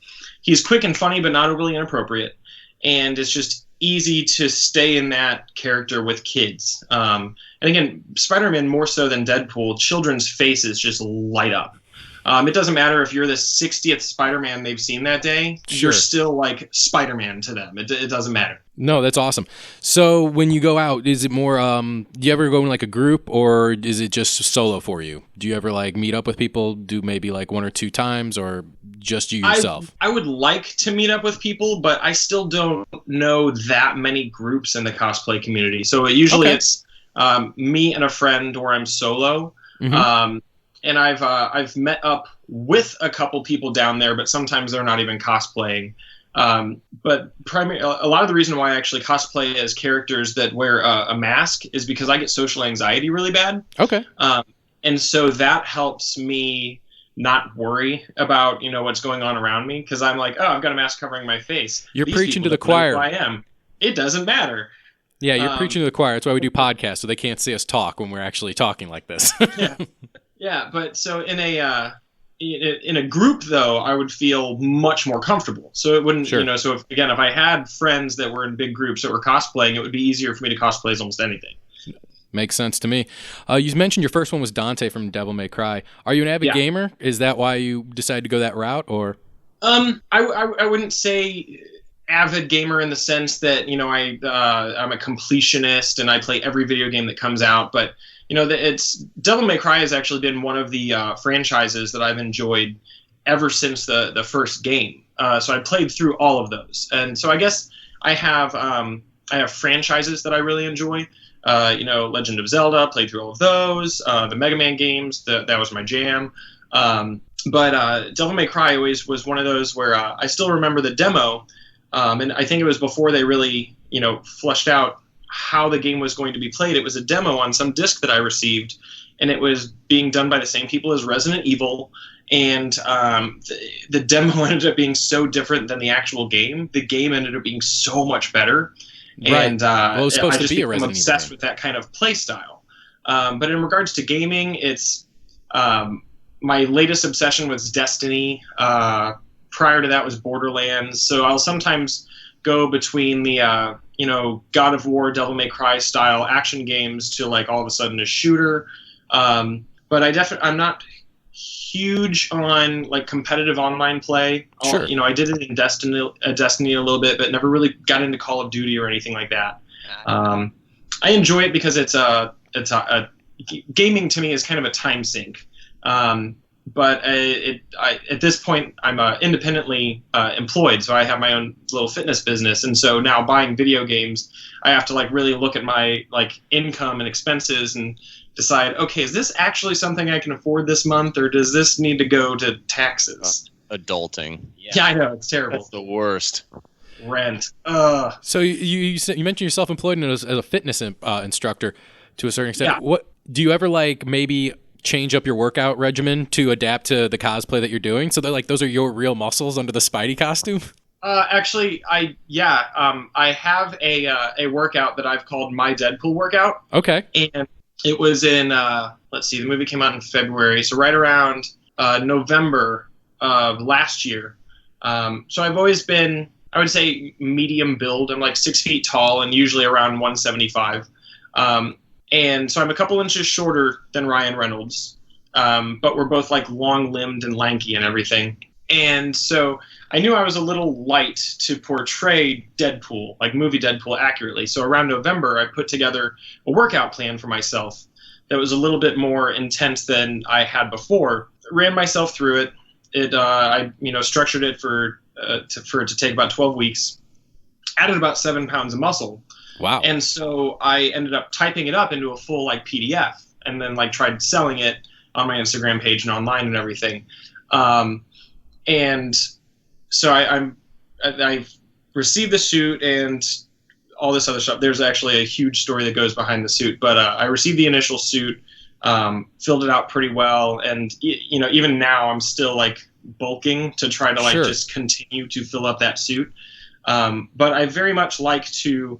Speaker 6: quick and funny, but not overly inappropriate, and it's just easy to stay in that character with kids. And again, Spider-Man more so than Deadpool, children's faces just light up. It doesn't matter if you're the 60th Spider-Man they've seen that day.
Speaker 3: Sure.
Speaker 6: You're still like Spider-Man to them. It doesn't matter.
Speaker 3: No, that's awesome. So when you go out, is it more, do you ever go in like a group, or is it just solo for you? Do you ever like meet up with people, do maybe like 1 or 2 times, or just you yourself?
Speaker 6: I would like to meet up with people, but I still don't know that many groups in the cosplay community. So usually it's me and a friend, or I'm solo.
Speaker 3: Mm-hmm.
Speaker 6: And I've met up with a couple people down there, but sometimes they're not even cosplaying. But a lot of the reason why I actually cosplay as characters that wear a mask is because I get social anxiety really bad.
Speaker 3: Okay.
Speaker 6: And so that helps me not worry about what's going on around me, because I'm like, oh, I've got a mask covering my face.
Speaker 3: You're
Speaker 6: These
Speaker 3: preaching to
Speaker 6: people
Speaker 3: the
Speaker 6: don't know
Speaker 3: choir.
Speaker 6: who I am. It doesn't matter.
Speaker 3: Yeah, you're preaching to the choir. That's why we do podcasts, so they can't see us talk when we're actually talking like this.
Speaker 6: Yeah, but so in a group though, I would feel much more comfortable. So it wouldn't,
Speaker 3: Sure.
Speaker 6: So if I had friends that were in big groups that were cosplaying, it would be easier for me to cosplay as almost anything.
Speaker 3: Makes sense to me. You mentioned your first one was Dante from Devil May Cry. Are you an avid gamer? Is that why you decided to go that route, or?
Speaker 6: I wouldn't say avid gamer in the sense that I'm a completionist and I play every video game that comes out, but it's Devil May Cry has actually been one of the franchises that I've enjoyed ever since the first game. So I played through all of those, and so I guess I have franchises that I really enjoy. Legend of Zelda, played through all of those. The Mega Man games, that was my jam. But Devil May Cry always was one of those where I still remember the demo, and I think it was before they really fleshed out how the game was going to be played. It was a demo on some disc that I received, and it was being done by the same people as Resident Evil, and the demo ended up being so different than the actual game. The game ended up being so much better,
Speaker 3: Right.
Speaker 6: and
Speaker 3: Well, it was supposed
Speaker 6: I
Speaker 3: to
Speaker 6: just
Speaker 3: be a
Speaker 6: became
Speaker 3: Resident Evil
Speaker 6: obsessed
Speaker 3: game.
Speaker 6: with that kind of play style. But in regards to gaming, it's my latest obsession was Destiny. Prior to that was Borderlands. So I'll sometimes go between the God of War, Devil May Cry style action games to like all of a sudden a shooter. But I'm not huge on like competitive online play.
Speaker 3: Sure.
Speaker 6: I did it in Destiny a little bit, but never really got into Call of Duty or anything like that. I enjoy it because it's gaming to me is kind of a time sink. But at this point, I'm independently employed, so I have my own little fitness business, and so now buying video games, I have to like really look at my like income and expenses and decide, okay, is this actually something I can afford this month, or does this need to go to taxes?
Speaker 2: Adulting.
Speaker 6: Yeah, I know, it's terrible.
Speaker 2: That's the worst.
Speaker 6: Rent.
Speaker 3: So you mentioned you're self-employed and as a fitness instructor to a certain extent.
Speaker 6: Yeah.
Speaker 3: What do you ever like maybe change up your workout regimen to adapt to the cosplay that you're doing? So they're like, those are your real muscles under the Spidey costume?
Speaker 6: Actually, I have a workout that I've called my Deadpool workout.
Speaker 3: Okay.
Speaker 6: And it was in, let's see, the movie came out in February, so right around November of last year. So I've always been, I would say, medium build. I'm like 6 feet tall and usually around 175. And so I'm a couple inches shorter than Ryan Reynolds, but we're both like long-limbed and lanky and everything. And so I knew I was a little light to portray Deadpool, like movie Deadpool, accurately. So around November, I put together a workout plan for myself that was a little bit more intense than I had before. Ran myself through it. I structured it for it to take about 12 weeks. Added about 7 pounds of muscle.
Speaker 3: Wow.
Speaker 6: And so I ended up typing it up into a full like PDF, and then like tried selling it on my Instagram page and online and everything. And so I received the suit and all this other stuff. There's actually a huge story that goes behind the suit, but I received the initial suit, filled it out pretty well, and even now I'm still like bulking to try to like
Speaker 3: Sure.
Speaker 6: just continue to fill up that suit. But I very much like to.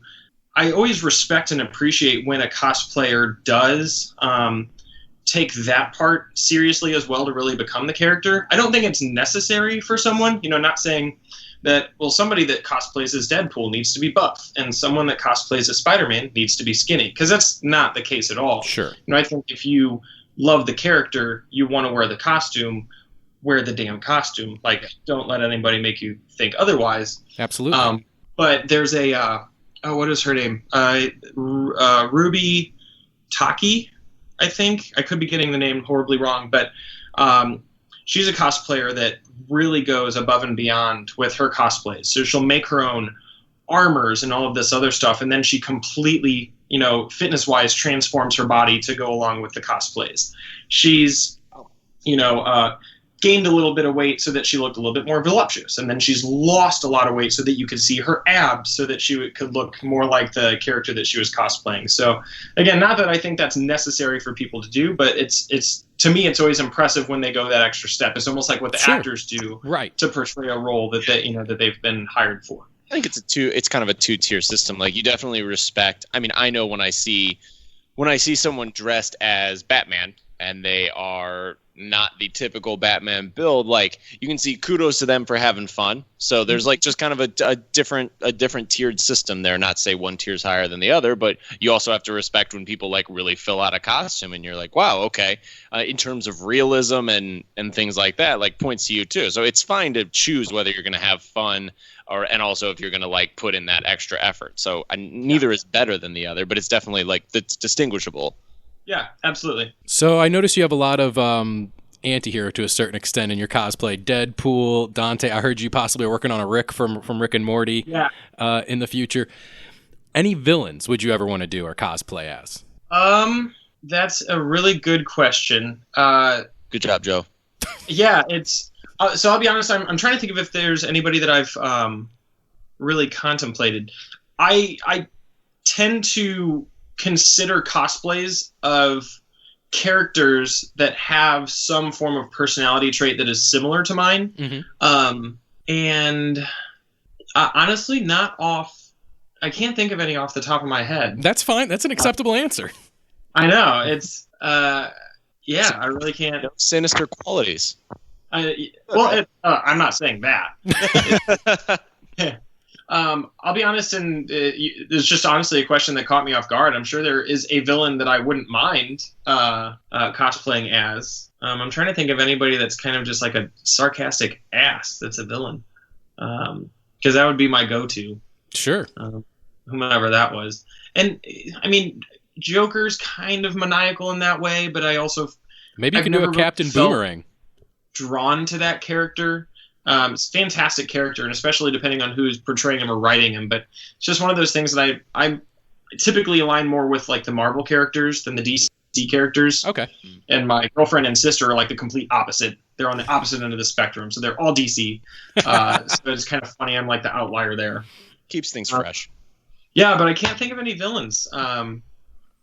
Speaker 6: I always respect and appreciate when a cosplayer does take that part seriously as well to really become the character. I don't think it's necessary for someone, not saying that, well, somebody that cosplays as Deadpool needs to be buff and someone that cosplays as Spider-Man needs to be skinny, because that's not the case at all.
Speaker 3: Sure.
Speaker 6: I think if you love the character, you want to wear the costume, wear the damn costume. Like, don't let anybody make you think otherwise.
Speaker 3: Absolutely.
Speaker 6: But there's a, what is her name? Ruby Taki, I think. I could be getting the name horribly wrong, but she's a cosplayer that really goes above and beyond with her cosplays. So she'll make her own armors and all of this other stuff, and then she completely, fitness-wise transforms her body to go along with the cosplays. She's, gained a little bit of weight so that she looked a little bit more voluptuous, and then she's lost a lot of weight so that you could see her abs so that she could look more like the character that she was cosplaying. So again, not that I think that's necessary for people to do, but it's to me it's always impressive when they go that extra step. It's almost like what the
Speaker 3: Sure.
Speaker 6: actors do
Speaker 3: Right.
Speaker 6: to portray a role that that they've been hired for.
Speaker 2: I think it's kind of a two-tier system. Like, you definitely respect. I mean, I know when I see someone dressed as Batman and they are not the typical Batman build, like, you can see kudos to them for having fun. So there's like just kind of a different tiered system there. Not say one tier's higher than the other, but you also have to respect when people like really fill out a costume and you're like, wow, okay. In terms of realism and things like that, like, points to you too. So it's fine to choose whether you're going to have fun and also if you're going to like put in that extra effort. So neither is better than the other, but it's definitely like it's distinguishable.
Speaker 6: Yeah, absolutely.
Speaker 3: So I noticed you have a lot of anti-hero to a certain extent in your cosplay. Deadpool, Dante. I heard you possibly working on a Rick from Rick and Morty.
Speaker 6: Yeah.
Speaker 3: In the future. Any villains would you ever want to do or cosplay as?
Speaker 6: That's a really good question.
Speaker 2: Good job, Joe.
Speaker 6: Yeah, it's so I'll be honest. I'm trying to think of if there's anybody that I've really contemplated. I tend to consider cosplays of characters that have some form of personality trait that is similar to mine.
Speaker 3: Mm-hmm.
Speaker 6: And honestly, I can't think of any off the top of my head.
Speaker 3: That's fine. That's an acceptable answer.
Speaker 6: I know. It's, yeah, I really can't.
Speaker 2: No sinister qualities.
Speaker 6: I'm not saying that. I'll be honest, and there's just honestly a question that caught me off guard. I'm sure there is a villain that I wouldn't mind cosplaying as. I'm trying to think of anybody that's kind of just like a sarcastic ass that's a villain, because that would be my go-to.
Speaker 3: Sure.
Speaker 6: Whomever that was. And, I mean, Joker's kind of maniacal in that way, but
Speaker 3: Maybe you can do a Captain Boomerang.
Speaker 6: Drawn to that character. It's a fantastic character, and especially depending on who's portraying him or writing him. But it's just one of those things that I typically align more with like the Marvel characters than the DC characters.
Speaker 3: Okay.
Speaker 6: And my girlfriend and sister are like the complete opposite. They're on the opposite end of the spectrum, so they're all DC. So it's kind of funny. I'm like the outlier there.
Speaker 2: Keeps things fresh.
Speaker 6: Yeah, but I can't think of any villains. Now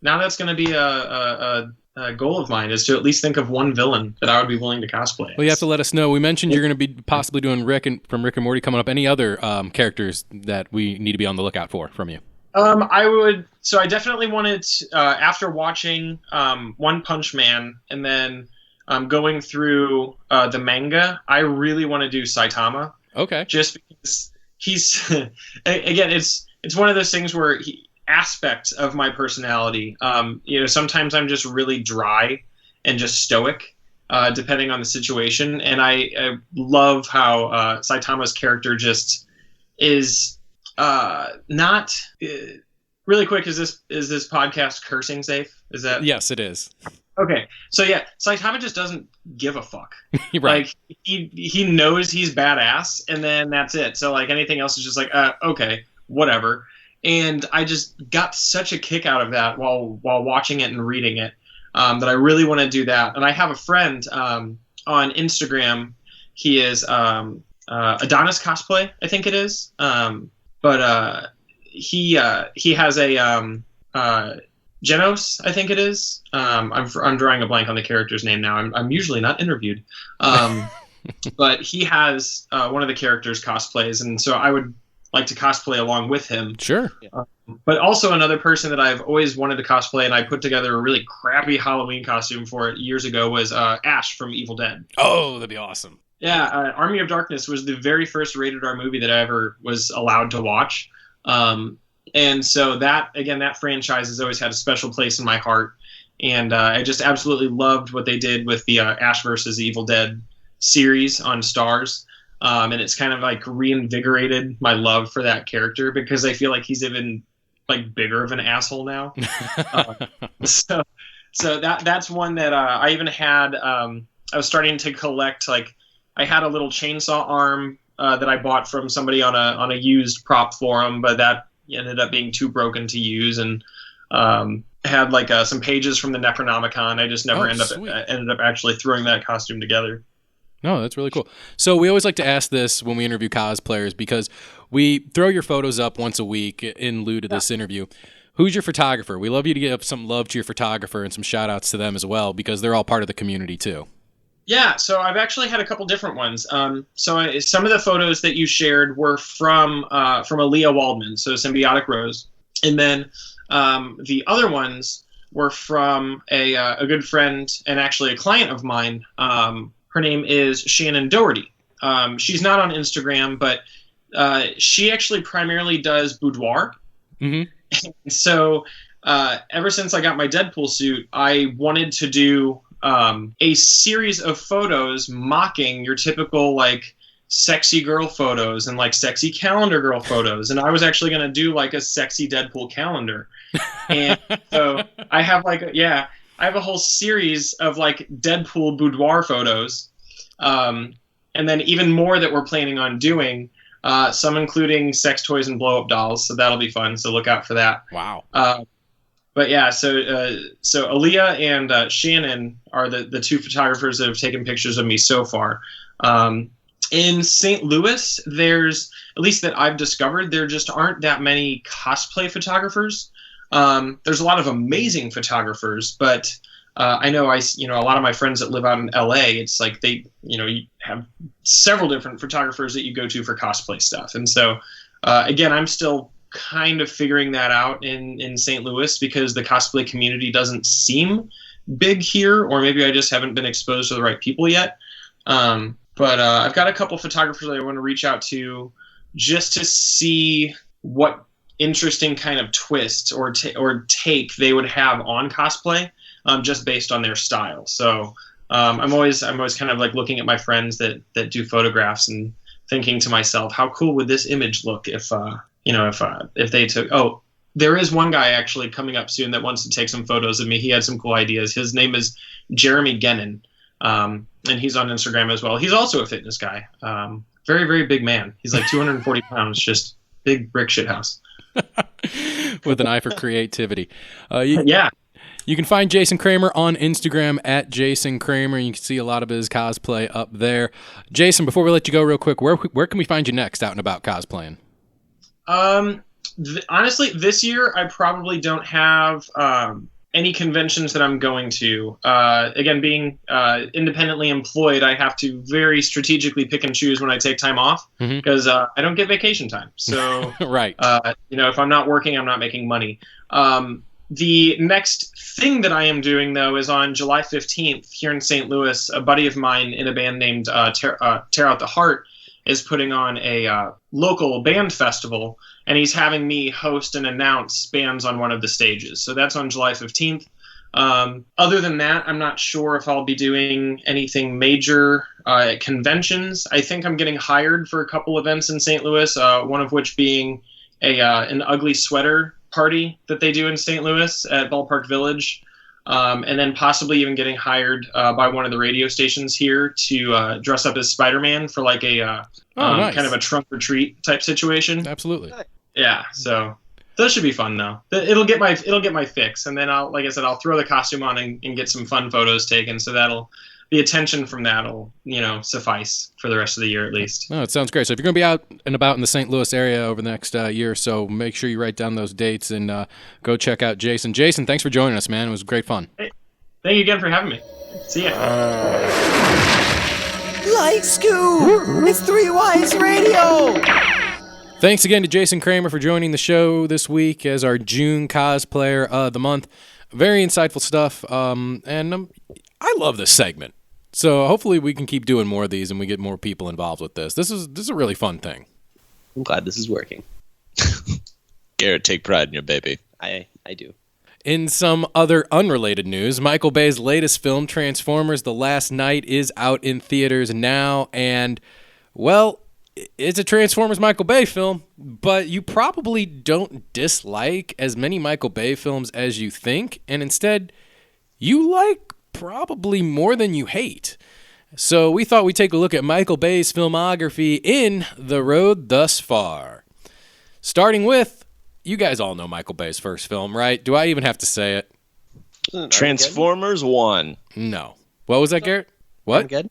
Speaker 6: that's going to be a goal of mine, is to at least think of one villain that I would be willing to cosplay.
Speaker 3: Well, you have to let us know. We mentioned you're going to be possibly doing from Rick and Morty coming up. Any other characters that we need to be on the lookout for from you?
Speaker 6: I definitely wanted, after watching One Punch Man and then going through the manga, I really want to do Saitama.
Speaker 3: Okay.
Speaker 6: Just because he's, again, it's one of those things where aspects of my personality. Sometimes I'm just really dry and just stoic, depending on the situation. And I love how Saitama's character just is not really quick. Is this podcast cursing safe? Is that?
Speaker 3: Yes, it is.
Speaker 6: Okay. So yeah, Saitama just doesn't give a fuck.
Speaker 3: Right.
Speaker 6: Like he knows he's badass, and then that's it. So like anything else is just like, okay, whatever. And I just got such a kick out of that while watching it and reading it, that I really want to do that. And I have a friend on Instagram. He is Adonis Cosplay, I think it is. But he has a Genos, I think it is. I'm drawing a blank on the character's name now. I'm usually not interviewed. but he has one of the characters cosplays, and so I would like to cosplay along with him.
Speaker 3: Sure.
Speaker 6: But also another person that I've always wanted to cosplay, and I put together a really crappy Halloween costume for it years ago, was Ash from Evil Dead.
Speaker 3: Oh, that'd be awesome.
Speaker 6: Yeah, Army of Darkness was the very first rated R movie that I ever was allowed to watch. And so that franchise has always had a special place in my heart. And I just absolutely loved what they did with the Ash vs. Evil Dead series on Starz. And it's kind of like reinvigorated my love for that character because I feel like he's even like bigger of an asshole now. So that's one that I even had. I was starting to collect. Like I had a little chainsaw arm that I bought from somebody on a used prop forum, but that ended up being too broken to use, and had like some pages from the Necronomicon. I just never ended up actually throwing that costume together.
Speaker 3: No, that's really cool. So we always like to ask this when we interview cosplayers because we throw your photos up once a week in lieu to this interview. Who's your photographer? We love you to give some love to your photographer and some shout outs to them as well because they're all part of the community too.
Speaker 6: Yeah, so I've actually had a couple different ones. So some of the photos that you shared were from Aaliyah Waldman, so Symbiotic Rose. And then the other ones were from a good friend and actually a client of mine. Her name is Shannon Doherty. She's not on Instagram, but she actually primarily does boudoir. Mm-hmm. So ever since I got my Deadpool suit, I wanted to do a series of photos mocking your typical like sexy girl photos and like sexy calendar girl photos. And I was actually going to do like a sexy Deadpool calendar. And so I have I have a whole series of like Deadpool boudoir photos. And then even more that we're planning on doing, some including sex toys and blow up dolls. So that'll be fun. So look out for that.
Speaker 3: Wow.
Speaker 6: But yeah, so Aaliyah and Shannon are the two photographers that have taken pictures of me so far. In St. Louis, there's, at least that I've discovered, there just aren't that many cosplay photographers. There's a lot of amazing photographers, but I know a lot of my friends that live out in LA, it's like you have several different photographers that you go to for cosplay stuff. And so, again, I'm still kind of figuring that out in St. Louis because the cosplay community doesn't seem big here, or maybe I just haven't been exposed to the right people yet. But I've got a couple photographers that I want to reach out to just to see what interesting kind of twist or take they would have on cosplay, just based on their style. So I'm always kind of like looking at my friends that do photographs and thinking to myself, how cool would this image look if they took. Oh, there is one guy actually coming up soon that wants to take some photos of me. He had some cool ideas. His name is Jeremy Gennon, and he's on Instagram as well. He's also a fitness guy. Very, very big man. He's like 240 pounds, just big brick shit house.
Speaker 3: With an eye for creativity.
Speaker 6: Yeah.
Speaker 3: You can find Jason Kramer on Instagram at Jason Kramer. You can see a lot of his cosplay up there. Jason, before we let you go real quick, where can we find you next out and about cosplaying?
Speaker 6: Honestly, this year I probably don't have any conventions that I'm going to. Again, being independently employed, I have to very strategically pick and choose when I take time off because I don't get vacation time. So,
Speaker 3: right.
Speaker 6: If I'm not working, I'm not making money. The next thing that I am doing, though, is on July 15th here in St. Louis, a buddy of mine in a band named Tear Out the Heart is putting on a local band festival, and he's having me host and announce bands on one of the stages. So that's on July 15th. Other than that, I'm not sure if I'll be doing anything major at conventions. I think I'm getting hired for a couple events in St. Louis, one of which being an ugly sweater party that they do in St. Louis at Ballpark Village. And then possibly even getting hired by one of the radio stations here to dress up as Spider-Man for like a
Speaker 3: nice.
Speaker 6: kind of a trunk or treat type situation.
Speaker 3: Absolutely.
Speaker 6: Yeah, so that should be fun though. It'll get my fix, and then I'll throw the costume on and get some fun photos taken. So the attention from that'll suffice for the rest of the year at least.
Speaker 3: No, it sounds great. So if you're going to be out and about in the St. Louis area over the next year or so, make sure you write down those dates and go check out Jason. Jason, thanks for joining us, man. It was great fun.
Speaker 6: Hey, thank you again for having me. See ya.
Speaker 7: Like Scoob! It's Three Wise Radio!
Speaker 3: Thanks again to Jason Kramer for joining the show this week as our June cosplayer of the month. Very insightful stuff, and I love this segment. So hopefully we can keep doing more of these and we get more people involved with this. This is a really fun thing.
Speaker 4: I'm glad this is working.
Speaker 2: Garrett, take pride in your baby.
Speaker 4: I do.
Speaker 3: In some other unrelated news, Micheal Bay's latest film, Transformers: The Last Knight, is out in theaters now, and, well, it's a Transformers Micheal Bay film, but you probably don't dislike as many Micheal Bay films as you think, and instead, you like probably more than you hate. So we thought we'd take a look at Micheal Bay's filmography in The Road Thus Far. Starting with, you guys all know Micheal Bay's first film, right? Do I even have to say it?
Speaker 2: Transformers 1.
Speaker 3: No. What was that, Garrett? What?
Speaker 4: Armageddon?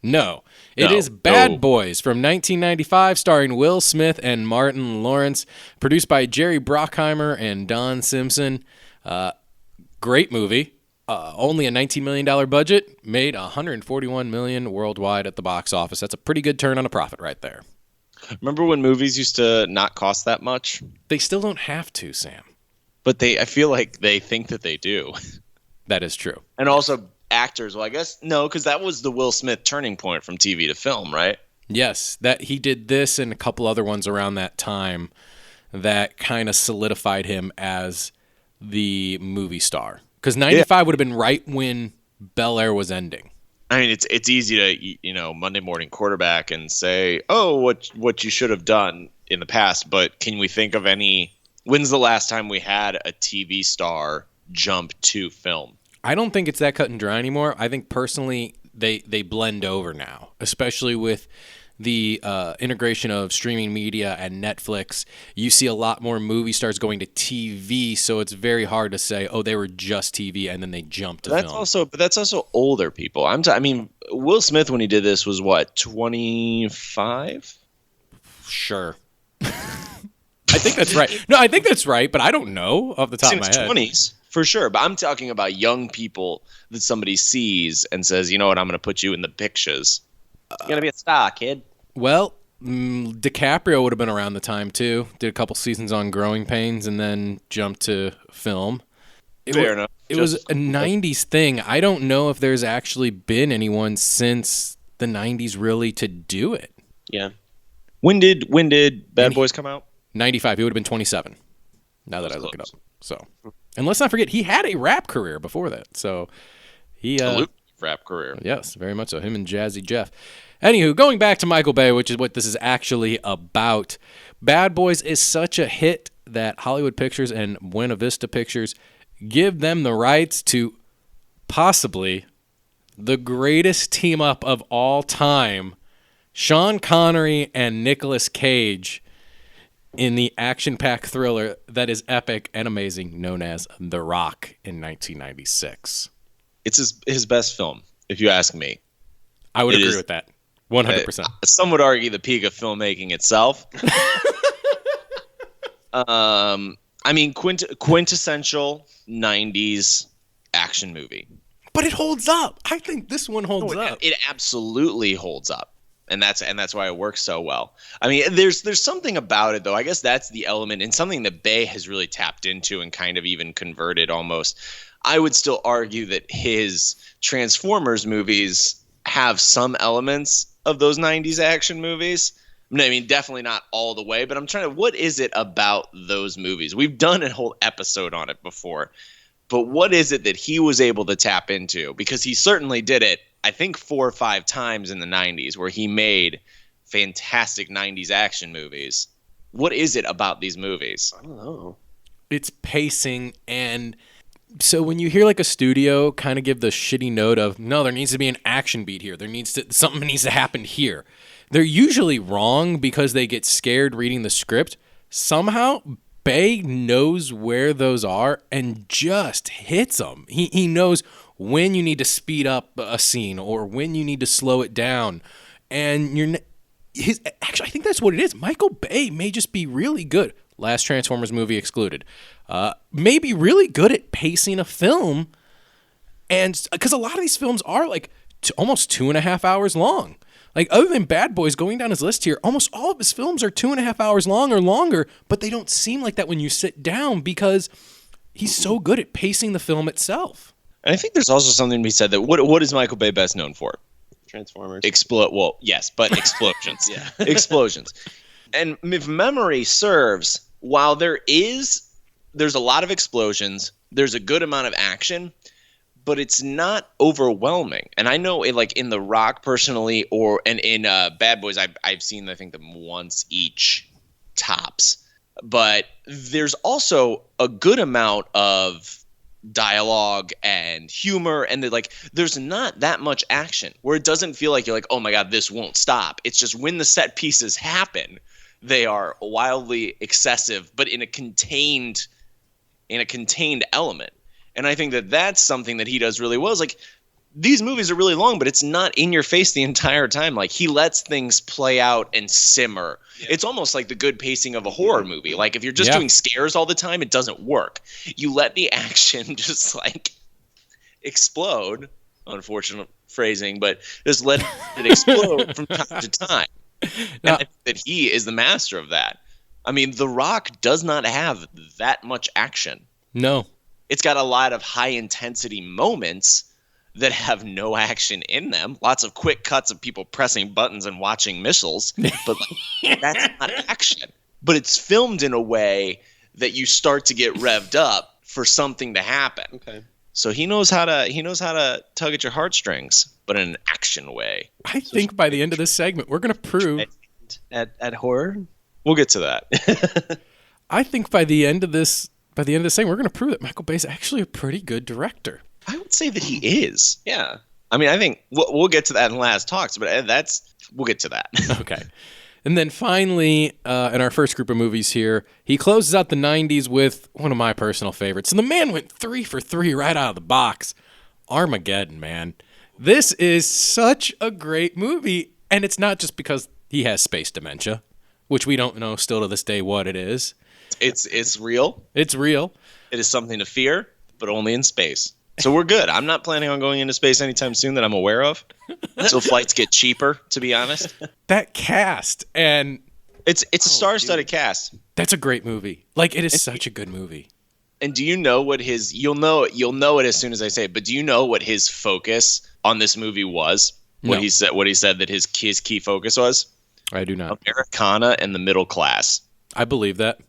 Speaker 3: No. It
Speaker 2: No.
Speaker 3: is Bad
Speaker 2: No.
Speaker 3: Boys from 1995, starring Will Smith and Martin Lawrence, produced by Jerry Bruckheimer and Don Simpson. Great movie. Only a $19 million budget, made $141 million worldwide at the box office. That's a pretty good turn on a profit right there.
Speaker 2: Remember when movies used to not cost that much?
Speaker 3: They still don't have to, Sam.
Speaker 2: But I feel like they think that they do.
Speaker 3: That is true.
Speaker 2: And also actors, well, I guess, no, because that was the Will Smith turning point from TV to film, right?
Speaker 3: Yes, that he did this and a couple other ones around that time that kind of solidified him as the movie star. Because 95 would have been right when Bel Air was ending.
Speaker 2: I mean, it's easy to, Monday morning quarterback and say, oh, what you should have done in the past. But can we think of when's the last time we had a TV star jump to film?
Speaker 3: I don't think it's that cut and dry anymore. I think personally they blend over now, especially with the integration of streaming media and Netflix. You see a lot more movie stars going to TV, so it's very hard to say, oh, they were just TV and then they jumped to film.
Speaker 2: But that's also older people. I mean, Will Smith when he did this was what, 25?
Speaker 3: Sure. I think that's right. No, I think that's right, but I don't know off the top of my head.
Speaker 2: 20s. For sure, but I'm talking about young people that somebody sees and says, you know what, I'm going to put you in the pictures.
Speaker 4: You're going to be a star, kid.
Speaker 3: Well, DiCaprio would have been around the time, too. Did a couple seasons on Growing Pains and then jumped to film.
Speaker 2: Fair enough.
Speaker 3: It was a 90s thing. I don't know if there's actually been anyone since the 90s really to do it.
Speaker 4: Yeah.
Speaker 2: When did Bad Boys come out?
Speaker 3: 95. He would have been 27, now that I look it up. So, and let's not forget, he had a rap career before that. So, he...
Speaker 2: a rap career.
Speaker 3: Yes, very much so. Him and Jazzy Jeff. Anywho, going back to Micheal Bay, which is what this is actually about. Bad Boys is such a hit that Hollywood Pictures and Buena Vista Pictures give them the rights to possibly the greatest team-up of all time, Sean Connery and Nicolas Cage, in the action-packed thriller that is epic and amazing, known as The Rock in 1996.
Speaker 2: It's his best film, if you ask me.
Speaker 3: I would agree with that. 100%.
Speaker 2: Some would argue the peak of filmmaking itself. I mean, quintessential 90s action movie.
Speaker 3: But it holds up. I think this one holds up.
Speaker 2: It absolutely holds up. And that's why it works so well. I mean, there's something about it, though. I guess that's the element, and something that Bay has really tapped into and kind of even converted almost. I would still argue that his Transformers movies have some elements of those 90s action movies. I mean, definitely not all the way, but I'm trying to, what is it about those movies? We've done a whole episode on it before, but what is it that he was able to tap into? Because he certainly did it, I think 4 or 5 times in the 90s where he made fantastic 90s action movies. What is it about these movies?
Speaker 4: I don't know.
Speaker 3: It's pacing, and so when you hear like a studio kind of give the shitty note of, no, there needs to be an action beat here. Something needs to happen here. They're usually wrong because they get scared reading the script. Somehow, Bay knows where those are and just hits them. He knows when you need to speed up a scene or when you need to slow it down. And actually, I think that's what it is. Micheal Bay may just be really good. Last Transformers movie excluded. May be really good at pacing a film. And because a lot of these films are like almost 2.5 hours long. Like, other than Bad Boys, going down his list here, almost all of his films are 2.5 hours long or longer, but they don't seem like that when you sit down because he's so good at pacing the film itself.
Speaker 2: And I think there's also something to be said that what is Michael Bay best known for?
Speaker 4: Transformers.
Speaker 2: Well, yes, but explosions.
Speaker 4: Yeah.
Speaker 2: Explosions. And if memory serves, while there's a lot of explosions, there's a good amount of action, but it's not overwhelming. And I know like in The Rock personally, and in Bad Boys, I've seen I think them once each tops. But there's also a good amount of dialogue and humor, and there's not that much action where it doesn't feel like you're like, oh my god, this won't stop. It's just when the set pieces happen, they are wildly excessive, but in a contained element. And I think that that's something that he does really well. Is like, these movies are really long, but it's not in your face the entire time. Like, he lets things play out and simmer. Yeah. It's almost like the good pacing of a horror movie. Like, if you're just doing scares all the time, it doesn't work. You let the action just like explode. Unfortunate phrasing, but just let it explode from time to time. Now, and I think that he is the master of that. I mean, The Rock does not have that much action.
Speaker 3: No.
Speaker 2: It's got a lot of high intensity moments that have no action in them. Lots of quick cuts of people pressing buttons and watching missiles, but that's not action. But it's filmed in a way that you start to get revved up for something to happen.
Speaker 4: Okay.
Speaker 2: So he knows how to tug at your heartstrings, but in an action way.
Speaker 3: I think by the end of this segment, we're going to prove
Speaker 4: at horror.
Speaker 2: We'll get to that.
Speaker 3: I think by the end of this segment, we're going to prove that Michael Bay's actually a pretty good director.
Speaker 2: I would say that he is.
Speaker 4: Yeah.
Speaker 2: I mean, I think we'll get to that in last talks, but we'll get to that.
Speaker 3: Okay. And then finally, in our first group of movies here, he closes out the 90s with one of my personal favorites. And the man went 3 for 3 right out of the box. Armageddon, man. This is such a great movie. And it's not just because he has space dementia, which we don't know still to this day what it is.
Speaker 2: It's real.
Speaker 3: It's real.
Speaker 2: It is something to fear, but only in space. So we're good. I'm not planning on going into space anytime soon that I'm aware of. Until flights get cheaper, to be honest.
Speaker 3: That cast, and
Speaker 2: it's a star-studded cast.
Speaker 3: That's a great movie. Like, it is such a good movie.
Speaker 2: And do you know what you'll know it as soon as I say it, but do you know what his focus on this movie was? What he said that his key focus was?
Speaker 3: I do not.
Speaker 2: Americana and the middle class.
Speaker 3: I believe that.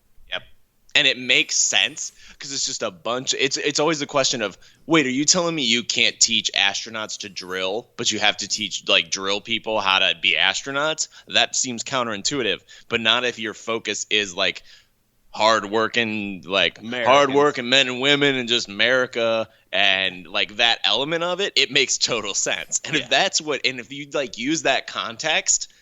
Speaker 2: And it makes sense because it's just a bunch. It's always the question of, wait, are you telling me you can't teach astronauts to drill, but you have to teach drill people how to be astronauts? That seems counterintuitive, but not if your focus is hardworking men and women and just America and that element of it. It makes total sense. And if you use that context,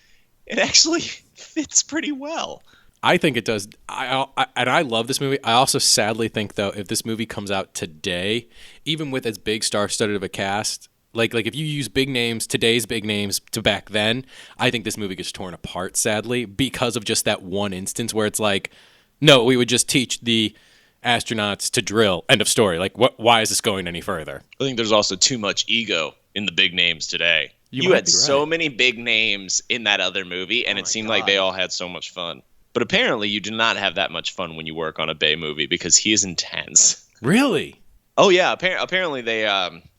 Speaker 2: it actually fits pretty well.
Speaker 3: I think it does. I love this movie. I also sadly think, though, if this movie comes out today, even with as big star-studded of a cast, like if you use big names, today's big names to back then, I think this movie gets torn apart, sadly, because of just that one instance where it's like, no, we would just teach the astronauts to drill. End of story. Why is this going any further?
Speaker 2: I think there's also too much ego in the big names today. You had so many big names in that other movie, and it seemed like they all had so much fun. But apparently you do not have that much fun when you work on a Bay movie because he is intense.
Speaker 3: Really?
Speaker 2: Oh, yeah. Apparently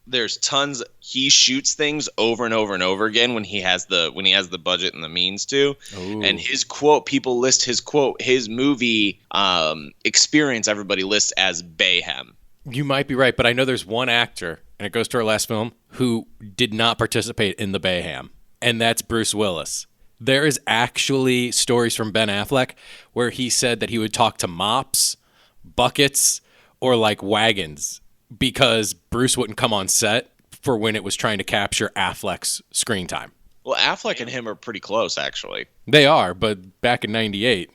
Speaker 2: there's tons. He shoots things over and over and over again when he has the budget and the means to. Ooh. And his quote, people list his movie experience, everybody lists as Bayhem.
Speaker 3: You might be right, but I know there's one actor, and it goes to our last film, who did not participate in the Bayhem, and that's Bruce Willis. There is actually stories from Ben Affleck where he said that he would talk to mops, buckets, or wagons because Bruce wouldn't come on set for when it was trying to capture Affleck's screen time.
Speaker 2: Well, Affleck and him are pretty close, actually.
Speaker 3: They are, but back in 98,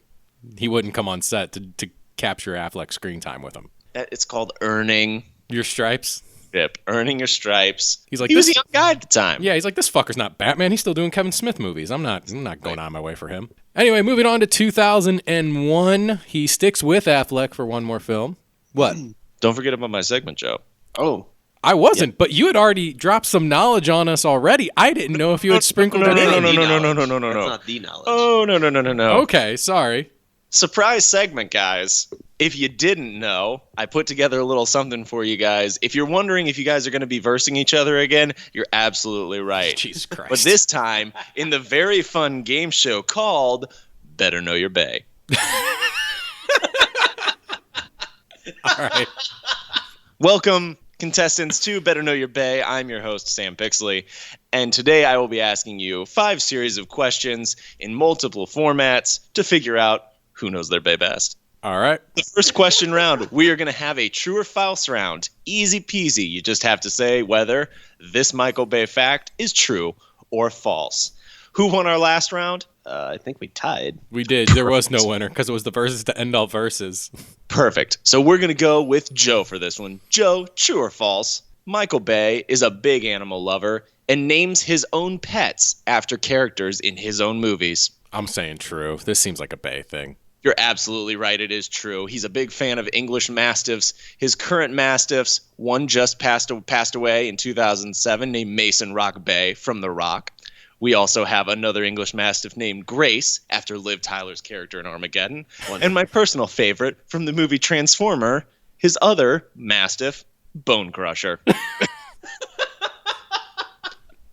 Speaker 3: he wouldn't come on set to capture Affleck's screen time with him.
Speaker 2: It's called earning
Speaker 3: your stripes.
Speaker 2: Yep, earning your stripes.
Speaker 3: He's like,
Speaker 2: he was a young guy at the time.
Speaker 3: Yeah, he's like, this fucker's not Batman. He's still doing Kevin Smith movies. I'm not going on my way for him. Anyway, moving on to 2001. He sticks with Affleck for one more film. What?
Speaker 2: Don't forget about my segment, Joe.
Speaker 4: Oh.
Speaker 3: I wasn't, but you had already dropped some knowledge on us already. I didn't know if you had sprinkled it in.
Speaker 2: No.
Speaker 4: That's not the knowledge.
Speaker 2: Oh, no.
Speaker 3: Okay, sorry.
Speaker 2: Surprise segment, guys. If you didn't know, I put together a little something for you guys. If you're wondering if you guys are going to be versing each other again, you're absolutely right.
Speaker 3: Jesus Christ.
Speaker 2: But this time, in the very fun game show called Better Know Your Bay.
Speaker 3: All right.
Speaker 2: Welcome, contestants, to Better Know Your Bay. I'm your host, Sam Pixley, and today I will be asking you 5 series of questions in multiple formats to figure out who knows their bay best.
Speaker 3: All right.
Speaker 2: The first question round, we are going to have a true or false round. Easy peasy. You just have to say whether this Micheal Bay fact is true or false. Who won our last round?
Speaker 4: I think we tied.
Speaker 3: We did. There was no winner because it was the verses to end all verses.
Speaker 2: Perfect. So we're going to go with Joe for this one. Joe, true or false? Micheal Bay is a big animal lover and names his own pets after characters in his own movies.
Speaker 3: I'm saying true. This seems like a Bay thing.
Speaker 2: You're absolutely right. It is true. He's a big fan of English Mastiffs. His current Mastiffs, one just passed away in 2007 named Mason Rock Bay from The Rock. We also have another English Mastiff named Grace, after Liv Tyler's character in Armageddon. And my personal favorite from the movie Transformer, his other Mastiff, Bone Crusher.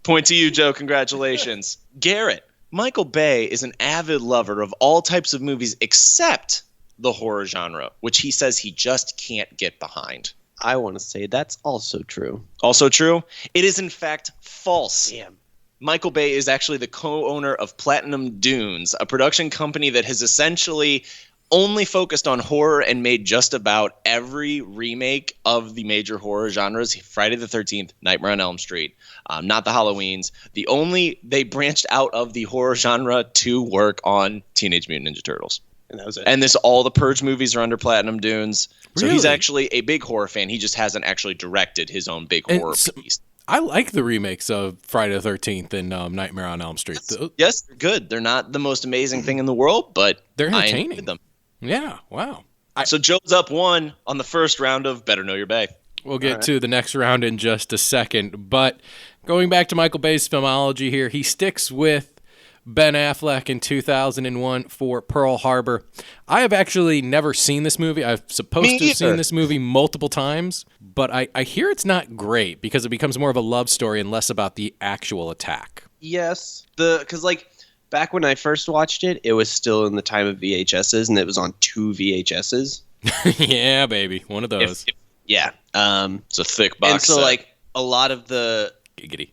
Speaker 2: Point to you, Joe. Congratulations. Garrett, Micheal Bay is an avid lover of all types of movies except the horror genre, which he says he just can't get behind.
Speaker 4: I want to say that's also true.
Speaker 2: Also true? It is, in fact, false.
Speaker 4: Damn.
Speaker 2: Micheal Bay is actually the co-owner of Platinum Dunes, a production company that has essentially only focused on horror and made just about every remake of the major horror genres. Friday the 13th, Nightmare on Elm Street, not the Halloweens. They branched out of the horror genre to work on Teenage Mutant Ninja Turtles.
Speaker 4: And that was it.
Speaker 2: And all the Purge movies are under Platinum Dunes. So he's
Speaker 3: Really?
Speaker 2: actually a big horror fan. He just hasn't actually directed his own big horror piece.
Speaker 3: I like the remakes of Friday the 13th and Nightmare on Elm Street.
Speaker 2: Yes, they're good. They're not the most amazing thing in the world, but
Speaker 3: They're
Speaker 2: I
Speaker 3: entertaining.
Speaker 2: enjoyed them.
Speaker 3: Yeah, wow.
Speaker 2: So Joe's up 1 on the first round of Better Know Your Bay.
Speaker 3: We'll get to the next round in just a second. But going back to Micheal Bay's filmology here, he sticks with Ben Affleck in 2001 for Pearl Harbor. I have actually never seen this movie. I've supposed to have seen this movie multiple times, but I hear it's not great because it becomes more of a love story and less about the actual attack.
Speaker 4: Yes. Because, back when I first watched it, it was still in the time of VHSs, and it was on 2 VHSs.
Speaker 3: Yeah, baby. One of those.
Speaker 4: Yeah.
Speaker 2: It's a thick box
Speaker 4: and so,
Speaker 2: set.
Speaker 4: a lot of the...
Speaker 3: Giggity.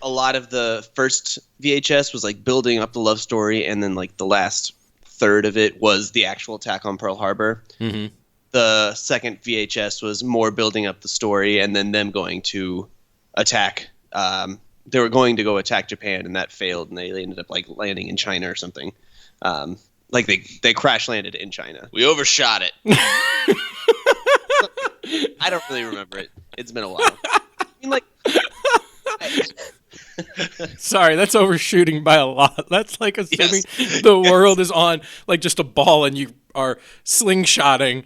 Speaker 4: A lot of the first VHS was building up the love story, and then the last third of it was the actual attack on Pearl Harbor.
Speaker 3: Mm-hmm.
Speaker 4: The second VHS was more building up the story, and then them going to attack. They were going to go attack Japan, and that failed, and they ended up landing in China or something. They crash landed in China.
Speaker 2: We overshot it.
Speaker 4: I don't really remember it. It's been a while. I mean,
Speaker 3: Sorry, that's overshooting by a lot. That's like assuming the world is on just a ball and you are slingshotting.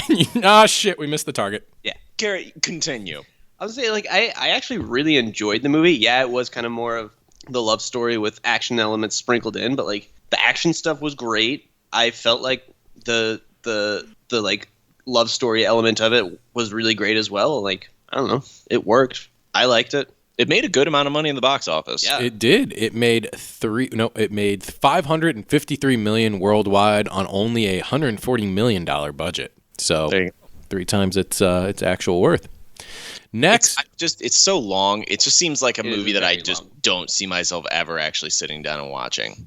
Speaker 3: And shit, we missed the target.
Speaker 4: Yeah.
Speaker 2: Garrett, continue.
Speaker 4: I would say I actually really enjoyed the movie. Yeah, it was kind of more of the love story with action elements sprinkled in, but the action stuff was great. I felt like the love story element of it was really great as well. I don't know, it worked. I liked it.
Speaker 2: It made a good amount of money in the box office.
Speaker 4: Yeah.
Speaker 3: It did. It made $553 million worldwide on only a $140 million budget. So 3 times its actual worth. Next,
Speaker 2: It's so long. It just seems like a
Speaker 4: It is
Speaker 2: movie that I
Speaker 4: very
Speaker 2: just
Speaker 4: long.
Speaker 2: don't see myself ever actually sitting down and watching.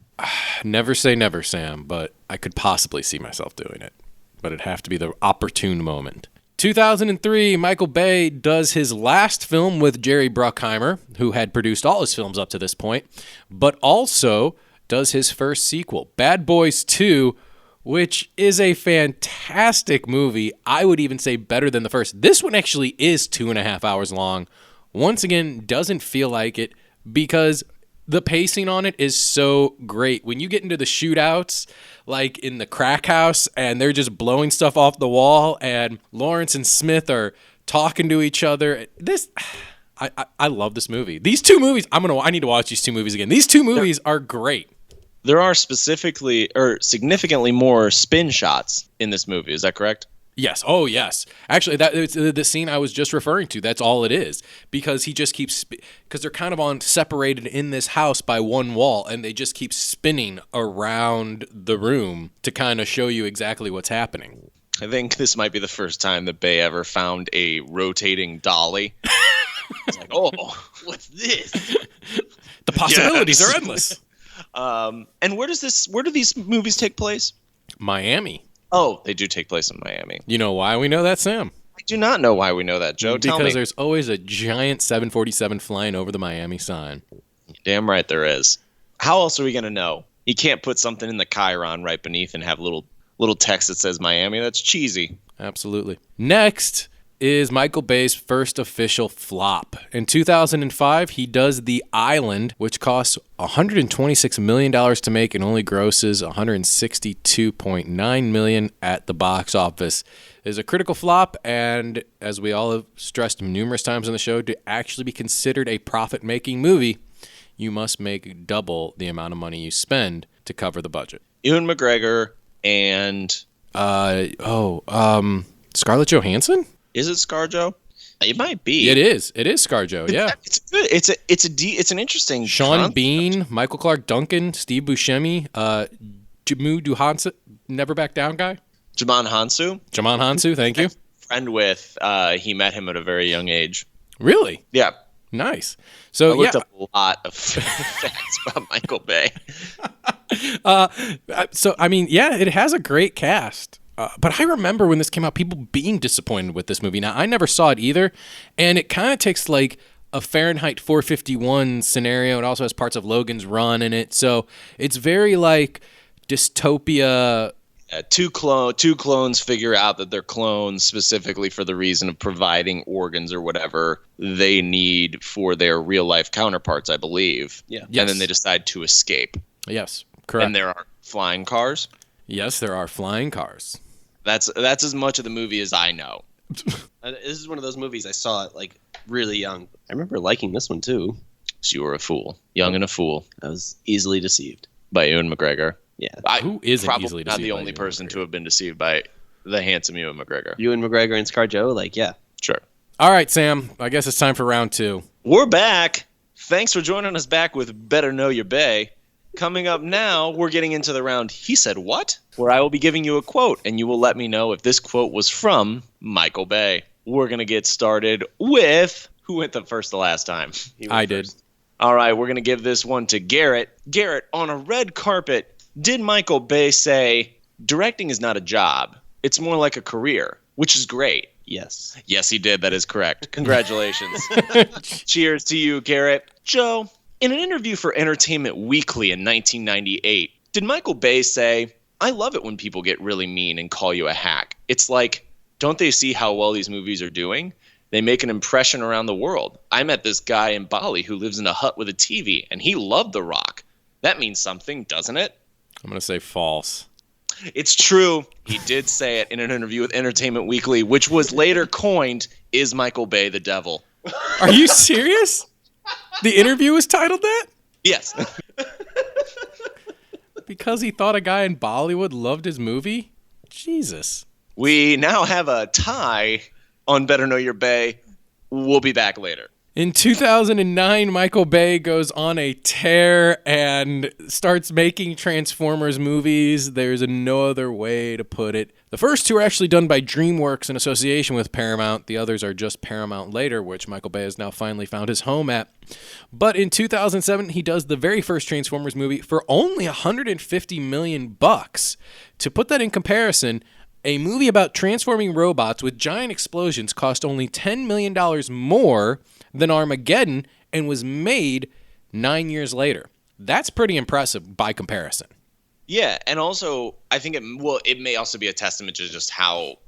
Speaker 3: never say never, Sam, but I could possibly see myself doing it. But it'd have to be the opportune moment. 2003, Micheal Bay does his last film with Jerry Bruckheimer, who had produced all his films up to this point, but also does his first sequel, Bad Boys 2, which is a fantastic movie. I would even say better than the first. This one actually is 2.5 hours long. Once again, doesn't feel like it because the pacing on it is so great. When you get into the shootouts, like in the crack house, and they're just blowing stuff off the wall, and Lawrence and Smith are talking to each other. I love this movie. These two movies, I need to watch these two movies again. These two movies are great.
Speaker 2: There are significantly more spin shots in this movie. Is that correct?
Speaker 3: Yes. Oh, yes. Actually, it's the scene I was just referring to. That's all it is. Because he just keeps because they're kind of separated in this house by one wall, and they just keep spinning around the room to kind of show you exactly what's happening.
Speaker 2: I think this might be the first time that Bay ever found a rotating dolly. It's like, oh, what's this?
Speaker 3: The possibilities are endless.
Speaker 2: And where do these movies take place?
Speaker 3: Miami.
Speaker 2: Oh, they do take place in Miami.
Speaker 3: You know why we know that, Sam?
Speaker 2: I do not know why we know that, Joe. Tell me.
Speaker 3: Because there's always a giant 747 flying over the Miami sign.
Speaker 2: Damn right there is. How else are we going to know? You can't put something in the chyron right beneath and have little text that says Miami. That's cheesy.
Speaker 3: Absolutely. Next is Michael Bay's first official flop. In 2005, he does The Island, which costs $126 million to make and only grosses $162.9 million at the box office. It is a critical flop, and as we all have stressed numerous times on the show, to actually be considered a profit-making movie, you must make double the amount of money you spend to cover the budget.
Speaker 2: Ewan McGregor and...
Speaker 3: Scarlett Johansson?
Speaker 2: Is it ScarJo? It might be.
Speaker 3: It is. It is ScarJo. Yeah.
Speaker 2: It's good. It's an interesting.
Speaker 3: Sean
Speaker 2: concept.
Speaker 3: Bean, Michael Clark Duncan, Steve Buscemi, Jamu Duhansa, Never Back Down guy.
Speaker 2: Jamon Hansu. Thank you.
Speaker 3: Friend
Speaker 2: with. He met him at a very young age.
Speaker 3: Really?
Speaker 2: Yeah.
Speaker 3: Nice. So
Speaker 2: I looked up a lot of facts about Michael Bay.
Speaker 3: It has a great cast. But I remember when this came out, people being disappointed with this movie. Now, I never saw it either, and it kind of takes like a Fahrenheit 451 scenario. It also has parts of Logan's Run in it, so it's very like dystopia.
Speaker 2: Two clones figure out that they're clones specifically for the reason of providing organs or whatever they need for their real-life counterparts, I believe.
Speaker 4: Yeah.
Speaker 3: Yes.
Speaker 2: And then they decide to escape.
Speaker 3: Yes, correct.
Speaker 2: And there are flying cars.
Speaker 3: Yes, there are flying cars.
Speaker 2: That's as much of the movie as I know.
Speaker 4: This is one of those movies I saw it like really young. I remember liking this one too.
Speaker 2: So you were a fool, young and a fool.
Speaker 4: I was easily deceived
Speaker 2: By Ewan McGregor.
Speaker 4: Yeah.
Speaker 3: Who isn't
Speaker 2: probably
Speaker 3: easily
Speaker 2: not
Speaker 3: deceived
Speaker 2: the
Speaker 3: by
Speaker 2: only
Speaker 3: Ewan
Speaker 2: person
Speaker 3: McGregor?
Speaker 2: to have been deceived by the handsome Ewan McGregor.
Speaker 4: Ewan McGregor and ScarJo, like, yeah.
Speaker 2: Sure.
Speaker 3: All right, Sam. I guess it's time for round 2.
Speaker 2: We're back. Thanks for joining us back with Better Know Your Bay. Coming up now, we're getting into the round He Said What? Where I will be giving you a quote, and you will let me know if this quote was from Michael Bay. We're going to get started with... Who went the first the last time?
Speaker 3: I did.
Speaker 2: All right, we're going to give this one to Garrett. Garrett, on a red carpet, did Michael Bay say, directing is not a job. It's more like a career, which is great.
Speaker 4: Yes.
Speaker 2: Yes, he did. That is correct. Congratulations. Cheers to you, Garrett. Joe, in an interview for Entertainment Weekly in 1998, did Michael Bay say, I love it when people get really mean and call you a hack. It's like, don't they see how well these movies are doing? They make an impression around the world. I met this guy in Bali who lives in a hut with a TV, and he loved The Rock. That means something, doesn't it?
Speaker 3: I'm going to say false.
Speaker 2: It's true. He did say it in an interview with Entertainment Weekly, which was later coined, Is Michael Bay the Devil?
Speaker 3: Are you serious? The interview was titled that?
Speaker 2: Yes.
Speaker 3: Because he thought a guy in Bollywood loved his movie? Jesus.
Speaker 2: We now have a tie on Better Know Your Bay. We'll be back later.
Speaker 3: In 2009, Michael Bay goes on a tear and starts making Transformers movies. There's no other way to put it. The first two are actually done by DreamWorks in association with Paramount. The others are just Paramount later, which Michael Bay has now finally found his home at. But in 2007, he does the very first Transformers movie for only $150 million. To put that in comparison, a movie about transforming robots with giant explosions cost only $10 million more than Armageddon and was made 9 years later. That's pretty impressive by comparison.
Speaker 2: Yeah, and also I think it may also be a testament to just how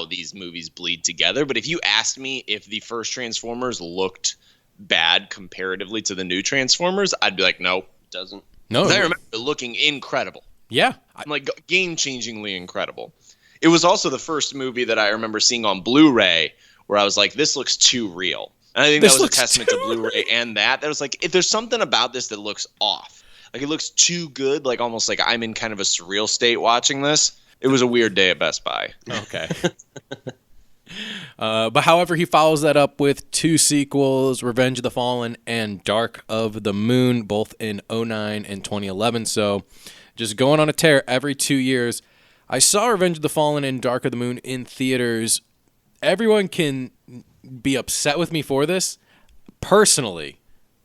Speaker 2: these movies bleed together. But if you asked me if the first Transformers looked bad comparatively to the new Transformers, I'd be like, no, it doesn't.
Speaker 3: No,
Speaker 2: I remember it looking incredible.
Speaker 3: Yeah,
Speaker 2: like game-changingly incredible. It was also the first movie that I remember seeing on Blu-ray where I was like, this looks too real. And I think that was a testament to Blu-ray and that. That was like, if there's something about this that looks off, like it looks too good, like almost like I'm in kind of a surreal state watching this. It was a weird day at Best Buy.
Speaker 3: Okay. But however, he follows that up with 2 sequels, Revenge of the Fallen and Dark of the Moon, both in 2009 and 2011. So just going on a tear every 2 years. I saw Revenge of the Fallen and Dark of the Moon in theaters. Everyone can be upset with me for this. Personally,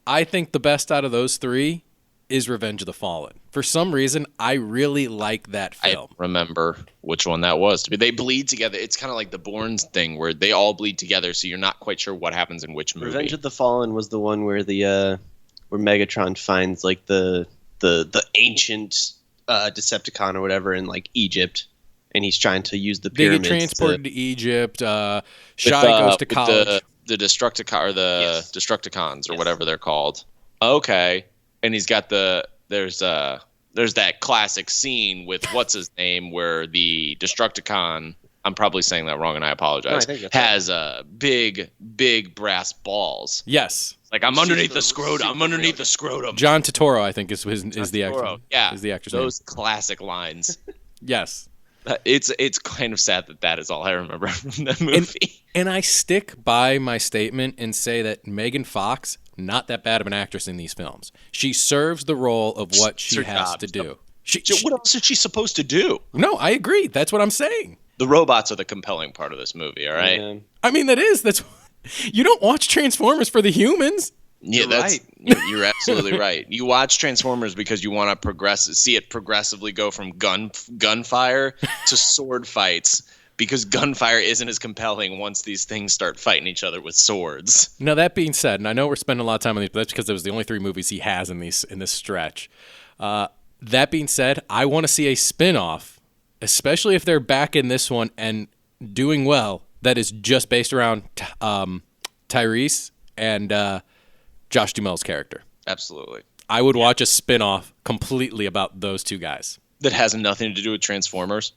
Speaker 3: I think the best out of those 3 is Revenge of the Fallen. For some reason, I really like that film.
Speaker 2: I remember which one that was. They bleed together. It's kind of like the Bourne's thing where they all bleed together, so you're not quite sure what happens in which movie.
Speaker 4: Revenge of the Fallen was the one where where Megatron finds like the ancient Decepticon or whatever in like Egypt, and he's trying to use the pyramids.
Speaker 3: They get transported to Egypt. Shai goes to college.
Speaker 2: The Destructicon or the Destructicons or
Speaker 4: Yes.
Speaker 2: whatever they're called. Okay, and he's got there's that classic scene with what's his name where the Destructicon, I'm probably saying that wrong and I apologize,
Speaker 4: No, I think that's
Speaker 2: has big brass balls.
Speaker 3: Yes.
Speaker 2: Like I'm underneath the scrotum. I'm underneath the scrotum.
Speaker 3: John Turturro, I think, is the actor.
Speaker 2: Turturro, yeah,
Speaker 3: is the actor's
Speaker 2: those
Speaker 3: name.
Speaker 2: classic lines.
Speaker 3: Yes.
Speaker 2: It's kind of sad that is all I remember from that movie.
Speaker 3: And I stick by my statement and say that Megan Fox, not that bad of an actress in these films. She serves the role of what she
Speaker 2: her
Speaker 3: has
Speaker 2: job.
Speaker 3: to do.
Speaker 2: What else is she supposed to do?
Speaker 3: No, I agree. That's what I'm saying.
Speaker 2: The robots are the compelling part of this movie, all right?
Speaker 4: Yeah.
Speaker 3: I mean, that's you don't watch Transformers for the humans.
Speaker 2: Yeah,
Speaker 4: You're
Speaker 2: you're absolutely right. You watch Transformers because you want to see it progressively go from gunfire to sword fights, because gunfire isn't as compelling once these things start fighting each other with swords.
Speaker 3: Now, that being said, and I know we're spending a lot of time on these, but that's because it was the only 3 movies he has in this stretch. That being said, I want to see a spin-off, especially if they're back in this one and doing well, that is just based around Tyrese and Josh Duhamel's character.
Speaker 2: Absolutely.
Speaker 3: I would watch a spin-off completely about those 2 guys.
Speaker 2: That has nothing to do with Transformers.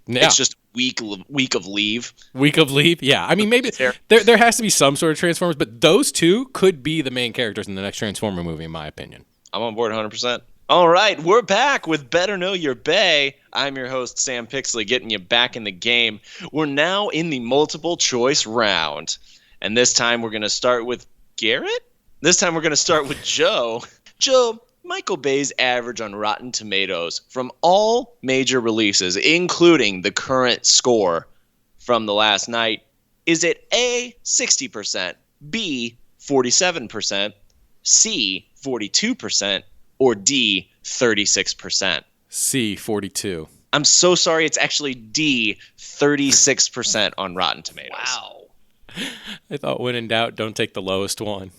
Speaker 3: Yeah.
Speaker 2: It's just week of leave.
Speaker 3: Week of leave? Yeah. I mean, maybe there has to be some sort of Transformers, but those 2 could be the main characters in the next Transformer movie, in my opinion.
Speaker 2: I'm on board 100%. All right, we're back with Better Know Your Bay. I'm your host, Sam Pixley, getting you back in the game. We're now in the multiple choice round. And this time we're going to start with Garrett? This time we're going to start with Joe. Joe, Micheal Bay's average on Rotten Tomatoes from all major releases, including the current score from the last night, is it A, 60%, B, 47%, C, 42%, or D, 36%?
Speaker 3: C, 42.
Speaker 2: I'm so sorry. It's actually D, 36% on Rotten Tomatoes.
Speaker 4: Wow.
Speaker 3: I thought when in doubt, don't take the lowest one.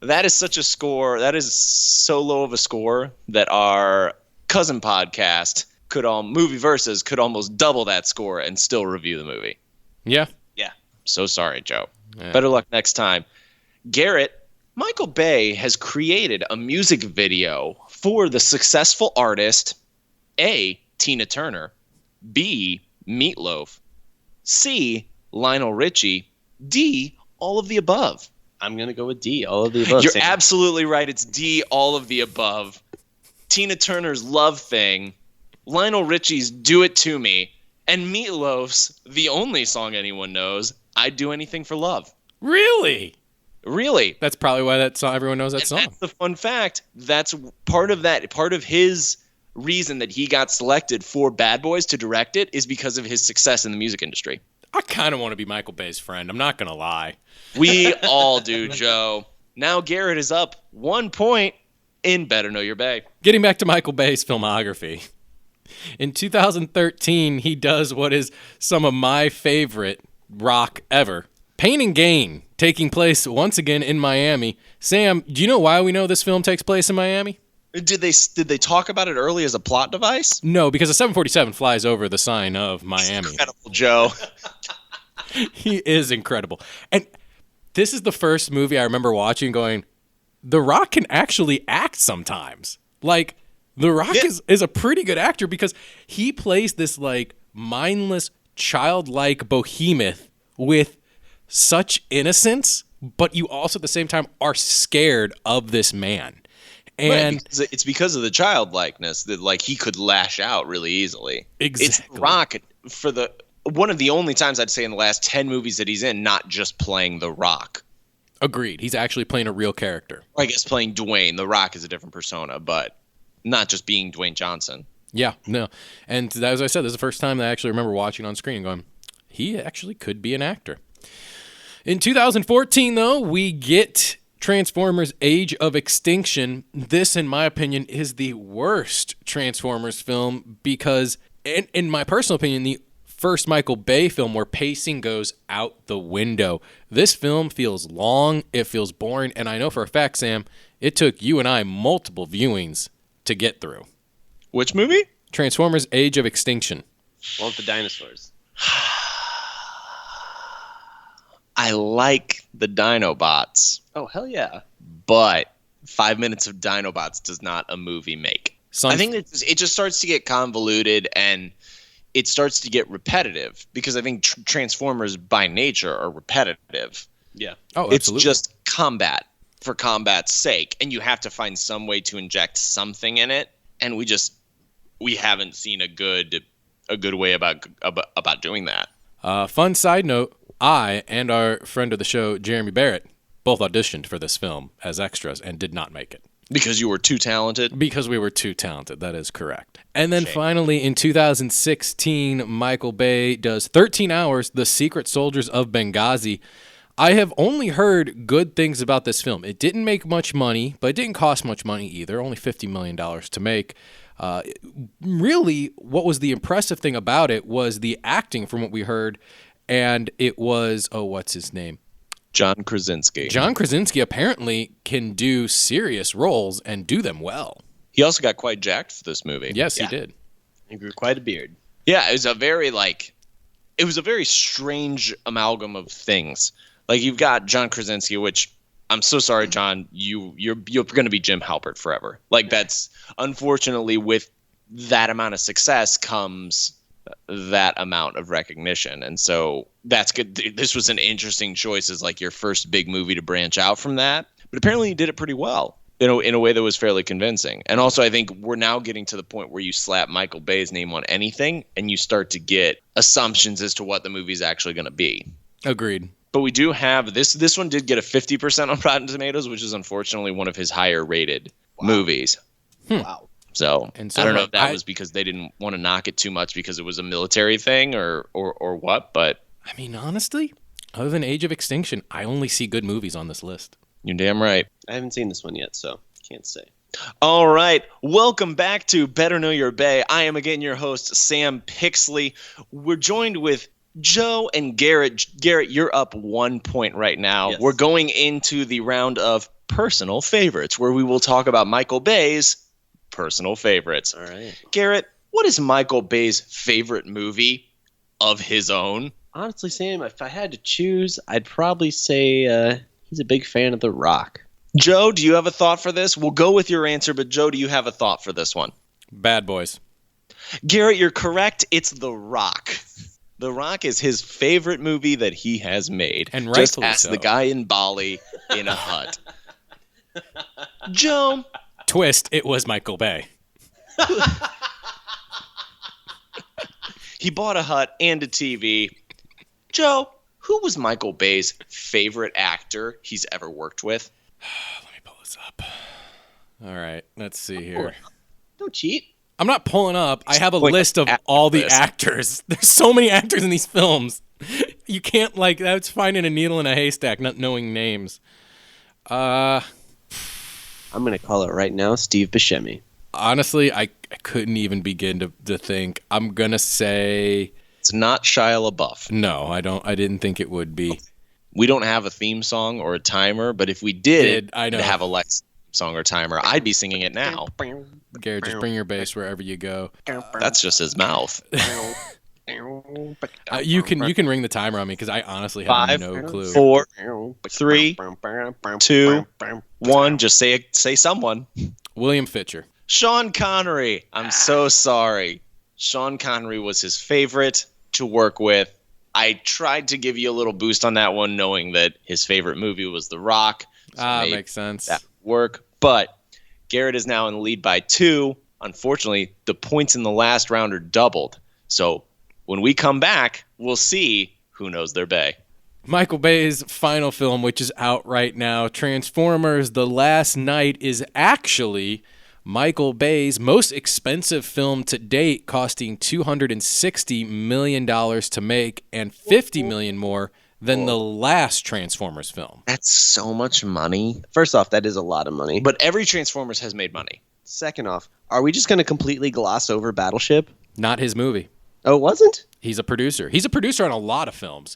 Speaker 2: That is such a score. That is so low of a score that our cousin podcast Movie Versus could almost double that score and still review the movie.
Speaker 3: Yeah.
Speaker 4: Yeah.
Speaker 2: So sorry, Joe.
Speaker 3: Yeah.
Speaker 2: Better luck next time. Garrett, Micheal Bay has created a music video for the successful artist A, Tina Turner, B, Meatloaf, C, Lionel Richie, D, all of the above.
Speaker 4: I'm going to go with D, all of the above.
Speaker 2: You're
Speaker 4: Sam.
Speaker 2: absolutely right. It's D, all of the above. Tina Turner's Love Thing, Lionel Richie's Do It To Me, and Meatloaf's the only song anyone knows, I'd Do Anything for Love.
Speaker 3: Really?
Speaker 2: Really?
Speaker 3: That's probably why that song, everyone knows that song.
Speaker 2: That's the fun fact. That's part of his reason that he got selected for Bad Boys to direct it is because of his success in the music industry.
Speaker 3: I kind of want to be Micheal Bay's friend. I'm not going to lie.
Speaker 2: We all do, Joe. Now Garrett is up 1 point in Better Know Your Bay.
Speaker 3: Getting back to Micheal Bay's filmography. In 2013, he does what is some of my favorite rock ever. Pain and Gain, taking place once again in Miami. Sam, do you know why we know this film takes place in Miami?
Speaker 2: Did they talk about it early as a plot device?
Speaker 3: No, because a 747 flies over the sign of Miami.
Speaker 2: Incredible, Joe.
Speaker 3: He is incredible. And this is the first movie I remember watching going, The Rock can actually act sometimes. Like, The Rock is a pretty good actor because he plays this, like, mindless, childlike behemoth with such innocence, but you also at the same time are scared of this man. And
Speaker 2: right, it's because of the childlikeness that like he could lash out really easily.
Speaker 3: Exactly.
Speaker 2: It's Rock for one of the only times I'd say in the last 10 movies that he's in, not just playing The Rock.
Speaker 3: Agreed. He's actually playing a real character.
Speaker 2: I guess playing Dwayne. The Rock is a different persona, but not just being Dwayne Johnson.
Speaker 3: Yeah, no. And as I said, this is the first time that I actually remember watching on screen and going, he actually could be an actor. In 2014, though, we get Transformers Age of Extinction. This, in my opinion, is the worst Transformers film because, in my personal opinion, the first Micheal Bay film where pacing goes out the window. This film feels long, it feels boring, and I know for a fact, Sam, it took you and I multiple viewings to get through.
Speaker 2: Which movie?
Speaker 3: Transformers Age of Extinction.
Speaker 4: Well, the dinosaurs.
Speaker 2: I like the Dinobots,
Speaker 4: Oh, hell yeah.
Speaker 2: but 5 minutes of Dinobots does not a movie make. I think it just starts to get convoluted and it starts to get repetitive because I think Transformers by nature are repetitive.
Speaker 4: Yeah.
Speaker 3: Oh,
Speaker 2: It's
Speaker 3: absolutely.
Speaker 2: just combat for combat's sake, and you have to find some way to inject something in it, and we haven't seen a good way about doing that.
Speaker 3: Fun side note, I and our friend of the show, Jeremy Barrett, both auditioned for this film as extras and did not make it.
Speaker 2: Because you were too talented?
Speaker 3: Because we were too talented, that is correct. And then finally, in 2016, Micheal Bay does 13 Hours, The Secret Soldiers of Benghazi. I have only heard good things about this film. It didn't make much money, but it didn't cost much money either, only $50 million to make. Really, what was the impressive thing about it was the acting from what we heard, and it was, what's his name?
Speaker 2: John Krasinski.
Speaker 3: John Krasinski apparently can do serious roles and do them well.
Speaker 2: He also got quite jacked for this movie.
Speaker 3: Yes, he did.
Speaker 4: He grew quite a beard.
Speaker 2: Yeah, it was a very strange amalgam of things. Like you've got John Krasinski, which I'm so sorry, John, you're going to be Jim Halpert forever. Like that's unfortunately with that amount of success comes that amount of recognition, and so that's good. This was an interesting choice as like your first big movie to branch out from that, but apparently you did it pretty well, in a way that was fairly convincing. And also I think we're now getting to the point where you slap Micheal Bay's name on anything and you start to get assumptions as to what the movie's actually going to be.
Speaker 3: Agreed.
Speaker 2: But we do have this one did get a 50% on Rotten Tomatoes, which is unfortunately one of his higher rated movies.
Speaker 4: Wow.
Speaker 2: So
Speaker 3: And
Speaker 2: I don't know if that was because they didn't want to knock it too much because it was a military thing or what, but
Speaker 3: I mean, honestly, other than Age of Extinction, I only see good movies on this list.
Speaker 2: you're damn right.
Speaker 4: I haven't seen this one yet, so can't say.
Speaker 2: All right. Welcome back to Better Know Your Bay. I am again your host, Sam Pixley. We're joined with Joe and Garret. Garret, you're up 1 point right now.
Speaker 4: Yes.
Speaker 2: We're going into the round of personal favorites where we will talk about Micheal Bay's personal favorites.
Speaker 4: All right.
Speaker 2: Garret, what is Micheal Bay's favorite movie of his own?
Speaker 4: Honestly, Sam, if I had to choose, I'd probably say he's a big fan of The Rock.
Speaker 2: Joe, do you have a thought for this? We'll go with your answer, but Joe, do you have a thought for this one?
Speaker 3: Bad Boys.
Speaker 2: Garret, you're correct. It's The Rock. The Rock is his favorite movie that he has made.
Speaker 3: And
Speaker 2: just
Speaker 3: rightfully
Speaker 2: ask
Speaker 3: so.
Speaker 2: the guy in Bali in a hut. Joe,
Speaker 3: Twist, it was Micheal Bay.
Speaker 2: he bought a hut and a TV. Joe, who was Micheal Bay's favorite actor he's ever worked with?
Speaker 3: Let me pull this up. All right, let's see here.
Speaker 4: Don't cheat.
Speaker 3: I'm not pulling up. I have a
Speaker 2: pulling
Speaker 3: list of
Speaker 2: up
Speaker 3: all the
Speaker 2: this.
Speaker 3: actors. There's so many actors in these films. You can't, that's finding a needle in a haystack, not knowing names.
Speaker 4: I'm going to call it right now Steve Buscemi.
Speaker 3: Honestly, I couldn't even begin to think. I'm going to say
Speaker 2: It's not Shia LaBeouf.
Speaker 3: no, I didn't think it would be.
Speaker 2: We don't have a theme song or a timer, but if we did
Speaker 3: I know.
Speaker 2: have a Lex song or timer, I'd be singing it now.
Speaker 3: Garrett, just bring your bass wherever you go.
Speaker 2: That's just his mouth.
Speaker 3: You can ring the timer on me because I honestly have
Speaker 2: 5,
Speaker 3: no clue.
Speaker 2: 4, 3, 2, 1. Just say someone.
Speaker 3: William Fitcher.
Speaker 2: Sean Connery. I'm so sorry. Sean Connery was his favorite to work with. I tried to give you a little boost on that one, knowing that his favorite movie was The Rock. So
Speaker 3: makes sense.
Speaker 2: That would work. But Garrett is now in the lead by 2. Unfortunately, the points in the last round are doubled. So when we come back, we'll see who knows their Bay.
Speaker 3: Micheal Bay's final film, which is out right now, Transformers: The Last Knight, is actually Micheal Bay's most expensive film to date, costing $260 million to make and $50 million more than the last Transformers film.
Speaker 2: That's so much money.
Speaker 4: First off, that is a lot of money.
Speaker 2: But every Transformers has made money.
Speaker 4: Second off, are we just going to completely gloss over Battleship?
Speaker 3: Not his movie.
Speaker 4: Oh, it wasn't?
Speaker 3: He's a producer. He's a producer on a lot of films,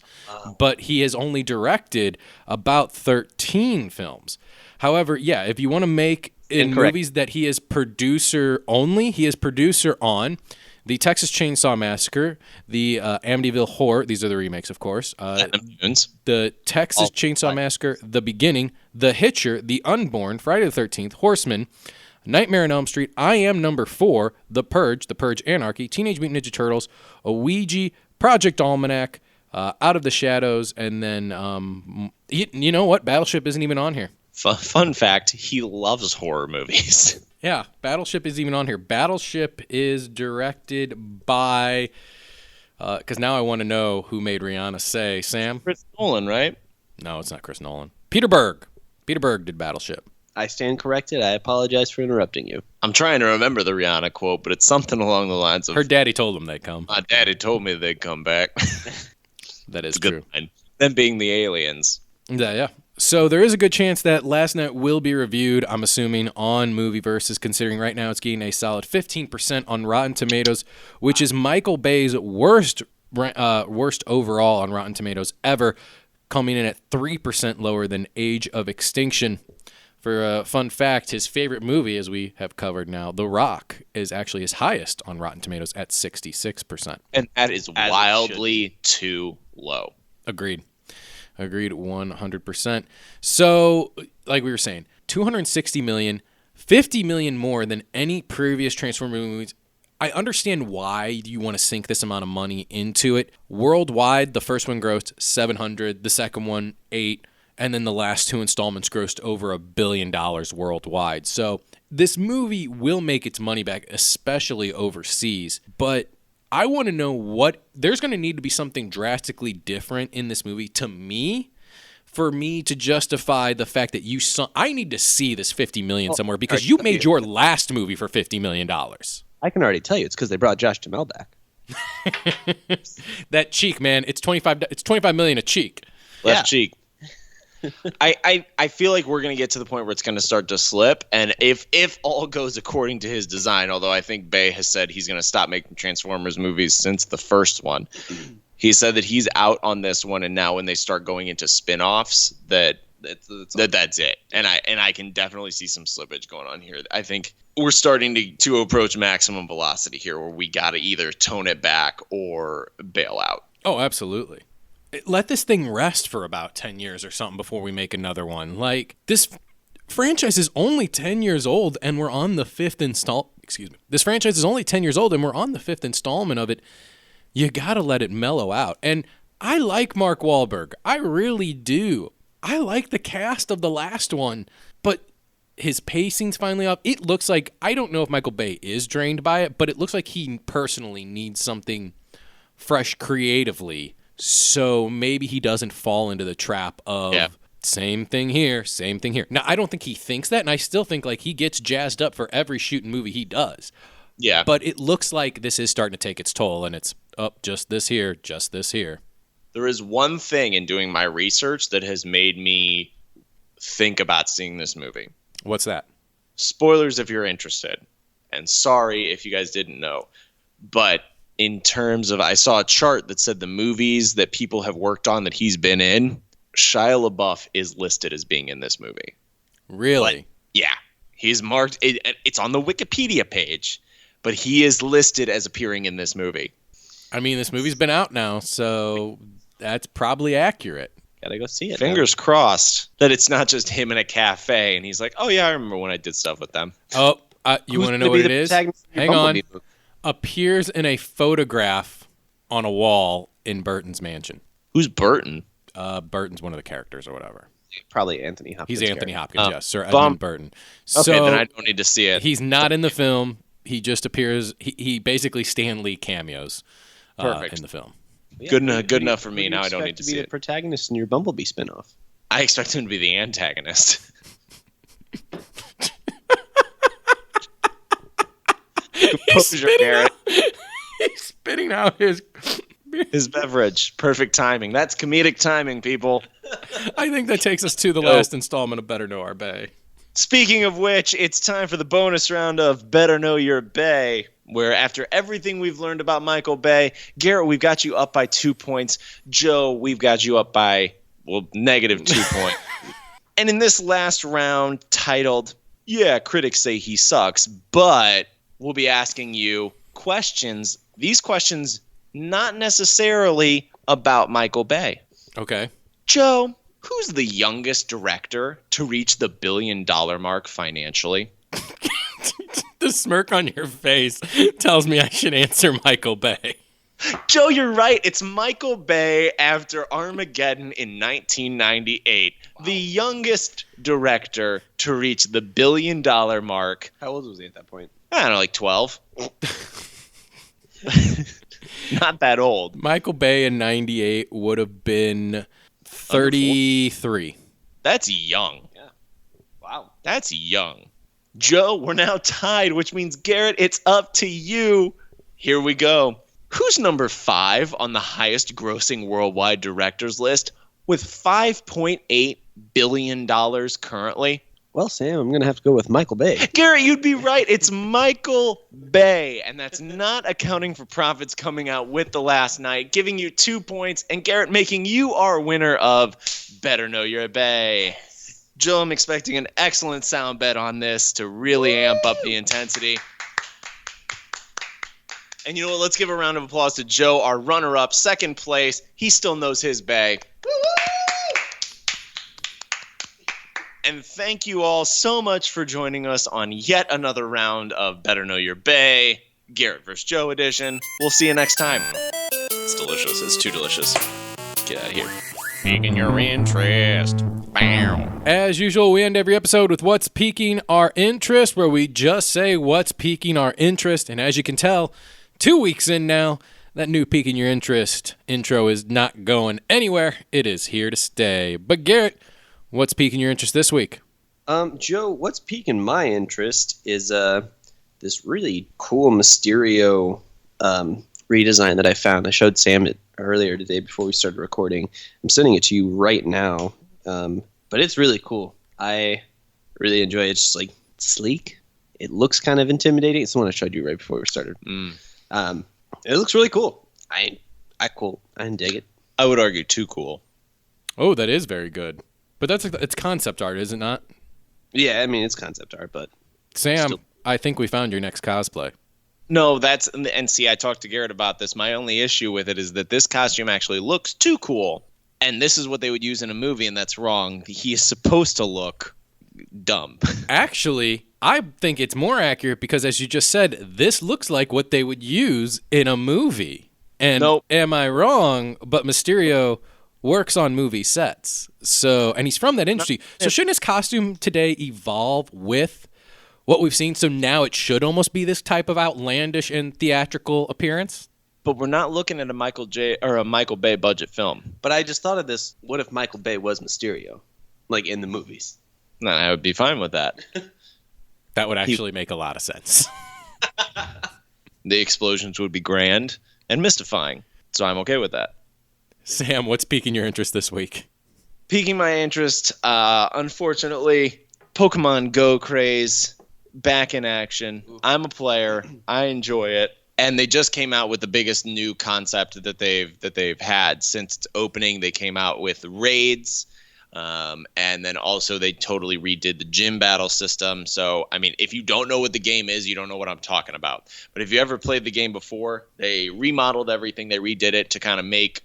Speaker 3: but he has only directed about 13 films. However, yeah, if you want to make in movies that he is producer only, he is producer on the Texas Chainsaw Massacre, the Amityville Horror. These are the remakes, of course. The Texas Chainsaw Massacre, The Beginning, The Hitcher, The Unborn, Friday the 13th, Horseman, Nightmare on Elm Street, I Am Number 4, The Purge Anarchy, Teenage Mutant Ninja Turtles, Ouija, Project Almanac, Out of the Shadows, and then, you know what? Battleship isn't even on here.
Speaker 2: Fun fact, he loves horror movies.
Speaker 3: Yeah, Battleship is even on here. Battleship is directed by, because now I want to know who made Rihanna say, Sam?
Speaker 2: Chris Nolan, right?
Speaker 3: No, it's not Chris Nolan. Peter Berg. Peter Berg did Battleship.
Speaker 4: I stand corrected. I apologize for interrupting you.
Speaker 2: I'm trying to remember the Rihanna quote, but it's something along the lines of...
Speaker 3: Her daddy told them they'd come.
Speaker 2: My daddy told me they'd come back.
Speaker 3: That is
Speaker 2: it's a
Speaker 3: true.
Speaker 2: Good line. Them being the aliens.
Speaker 3: Yeah. So there is a good chance that Last Night will be reviewed, I'm assuming, on Movieverse, considering right now it's getting a solid 15% on Rotten Tomatoes, which is Micheal Bay's worst overall on Rotten Tomatoes ever, coming in at 3% lower than Age of Extinction. For a fun fact, his favorite movie, as we have covered now, The Rock, is actually his highest on Rotten Tomatoes at 66%.
Speaker 2: And that is wildly too low.
Speaker 3: Agreed 100%. So, like we were saying, $260 million, $50 million more than any previous Transformers movies. I understand why you want to sink this amount of money into it. Worldwide, the first one grossed $700, the second one $8, and then the last 2 installments grossed over $1 billion worldwide. So this movie will make its money back, especially overseas. But I want to know there's going to need to be something drastically different in this movie to me, for me to justify the fact that I need to see this $50 million somewhere, because you made your last movie for $50 million.
Speaker 4: I can already tell you it's because they brought Josh Duhamel back.
Speaker 3: That cheek, man. It's $25 million a cheek.
Speaker 2: Left cheek. I feel like we're going to get to the point where it's going to start to slip, and if all goes according to his design, although I think Bay has said he's going to stop making Transformers movies since the first one, he said that he's out on this one, and now when they start going into spin-offs, that's it. And I can definitely see some slippage going on here. I think we're starting to approach maximum velocity here, where we got to either tone it back or bail out.
Speaker 3: Oh, absolutely. Let this thing rest for about 10 years or something before we make another one. Like, this franchise is only 10 years old, and we're on the 5th This franchise is only 10 years old, and we're on the 5th installment of it. You got to let it mellow out. And I like Mark Wahlberg. I really do. I like the cast of the last one, but his pacing's finally up. It looks like, I don't know if Micheal Bay is drained by it, but it looks like he personally needs something fresh creatively. So maybe he doesn't fall into the trap of same thing here. Now, I don't think he thinks that, and I still think like he gets jazzed up for every shooting movie he does.
Speaker 2: Yeah.
Speaker 3: But it looks like this is starting to take its toll, and it's just this here.
Speaker 2: There is one thing in doing my research that has made me think about seeing this movie.
Speaker 3: What's that?
Speaker 2: Spoilers if you're interested. And sorry if you guys didn't know. But in terms of, I saw a chart that said the movies that people have worked on that he's been in, Shia LaBeouf is listed as being in this movie.
Speaker 3: Really?
Speaker 2: But, yeah. He's marked, it's on the Wikipedia page, but he is listed as appearing in this movie.
Speaker 3: I mean, this movie's been out now, so that's probably accurate.
Speaker 4: Gotta go see it.
Speaker 2: Fingers crossed that it's not just him in a cafe and he's like, oh yeah, I remember when I did stuff with them.
Speaker 3: Oh, you want to know what it is? Hang on. Appears in a photograph on a wall in Burton's mansion.
Speaker 2: Who's Burton?
Speaker 3: Burton's one of the characters or whatever.
Speaker 4: Probably Anthony Hopkins.
Speaker 3: He's Anthony Hopkins, yes. Sir
Speaker 2: bum.
Speaker 3: Edmund Burton.
Speaker 2: Okay,
Speaker 3: So
Speaker 2: then I don't need to see it.
Speaker 3: he's not in the film. He just appears. He basically Stan Lee cameos
Speaker 2: Perfect.
Speaker 3: in the film.
Speaker 4: Yeah,
Speaker 2: Good enough for me. Now I don't need to see
Speaker 4: be the
Speaker 2: it.
Speaker 4: protagonist in your Bumblebee spinoff.
Speaker 2: I expect him to be the antagonist. Composure, Garrett.
Speaker 3: He's spitting out
Speaker 2: His beverage. Perfect timing. That's comedic timing, people.
Speaker 3: I think that takes us to the last installment of Better Know Our Bay.
Speaker 2: Speaking of which, it's time for the bonus round of Better Know Your Bay, where after everything we've learned about Micheal Bay, Garrett, we've got you up by 2 points. Joe, we've got you up by, negative 2 points. And in this last round, titled, Yeah, Critics Say He Sucks, but we'll be asking you questions. These questions not necessarily about Micheal Bay.
Speaker 3: Okay.
Speaker 2: Joe, who's the youngest director to reach the $1 billion mark financially?
Speaker 3: The smirk on your face tells me I should answer Micheal Bay.
Speaker 2: Joe, you're right. It's Micheal Bay after Armageddon in 1998. Wow. The youngest director to reach the $1 billion mark.
Speaker 4: How old was he at that point?
Speaker 2: I don't know, like 12. Not that old.
Speaker 3: Micheal Bay in 98 would have been 33.
Speaker 2: That's young.
Speaker 4: Yeah. Wow.
Speaker 2: That's young. Joe, we're now tied, which means, Garrett, it's up to you. Here we go. Who's number 5 on the highest grossing worldwide directors list with $5.8 billion currently?
Speaker 4: Well, Sam, I'm going to have to go with Micheal Bay.
Speaker 2: Garrett, you'd be right. It's Micheal Bay, and that's not accounting for profits coming out with The Last Night, giving you 2 points, and Garrett making you our winner of Better Know Your Bay. Joe, I'm expecting an excellent sound bet on this to really amp up the intensity. And you know what? Let's give a round of applause to Joe, our runner-up, second place. He still knows his Bay. And thank you all so much for joining us on yet another round of Better Know Your Bay, Garrett vs. Joe edition. We'll see you next time. It's delicious. It's too delicious. Get out of here.
Speaker 3: Piquing your interest. Bow. As usual, we end every episode with What's Piquing Our Interest, where we just say what's piquing our interest. And as you can tell, 2 weeks in now, that new Piquing Your Interest intro is not going anywhere. It is here to stay. But Garrett, what's piquing your interest this week?
Speaker 4: Joe, what's piquing my interest is this really cool Mysterio redesign that I found. I showed Sam it earlier today before we started recording. I'm sending it to you right now, but it's really cool. I really enjoy it. It's just like sleek. It looks kind of intimidating. It's the one I showed you right before we started. It looks really cool. I dig it.
Speaker 2: I would argue too cool.
Speaker 3: Oh, that is very good. But it's concept art, is it not?
Speaker 4: Yeah, I mean, it's concept art, but...
Speaker 3: Sam, I think we found your next cosplay.
Speaker 2: No, and see, I talked to Garrett about this. My only issue with it is that this costume actually looks too cool. And this is what they would use in a movie, and that's wrong. He is supposed to look dumb.
Speaker 3: Actually, I think it's more accurate because, as you just said, this looks like what they would use in a movie. And
Speaker 2: Nope.
Speaker 3: Am I wrong? But Mysterio works on movie sets. And he's from that industry. So shouldn't his costume today evolve with what we've seen? So now it should almost be this type of outlandish and theatrical appearance?
Speaker 2: But we're not looking at a Micheal Bay budget film.
Speaker 4: But I just thought of this. What if Micheal Bay was Mysterio? Like in the movies?
Speaker 2: No, I would be fine with that.
Speaker 3: That would actually make a lot of sense.
Speaker 2: The explosions would be grand and mystifying. So I'm okay with that.
Speaker 3: Sam, what's piquing your interest this week?
Speaker 2: Piquing my interest, unfortunately, Pokemon Go craze back in action. I'm a player. I enjoy it. And they just came out with the biggest new concept that they've had since its opening. They came out with raids. And then also they totally redid the gym battle system. So, I mean, if you don't know what the game is, you don't know what I'm talking about. But if you ever played the game before, they remodeled everything. They redid it to kind of make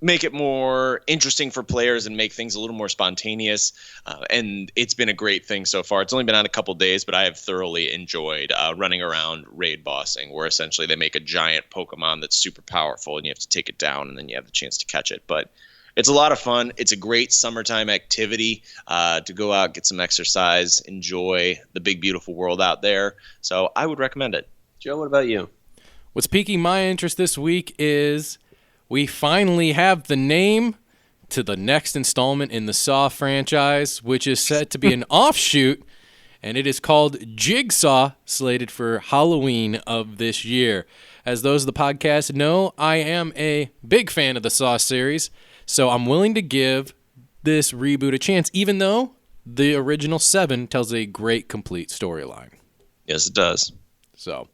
Speaker 2: it more interesting for players and make things a little more spontaneous. And it's been a great thing so far. It's only been on a couple days, but I have thoroughly enjoyed running around raid bossing, where essentially they make a giant Pokemon that's super powerful and you have to take it down and then you have the chance to catch it. But it's a lot of fun. It's a great summertime activity to go out, get some exercise, enjoy the big, beautiful world out there. So I would recommend it.
Speaker 4: Joe, what about you?
Speaker 3: What's piquing my interest this week is we finally have the name to the next installment in the Saw franchise, which is set to be an offshoot, and it is called Jigsaw, slated for Halloween of this year. As those of the podcast know, I am a big fan of the Saw series, so I'm willing to give this reboot a chance, even though the original 7 tells a great, complete storyline.
Speaker 2: Yes, it does.
Speaker 3: So,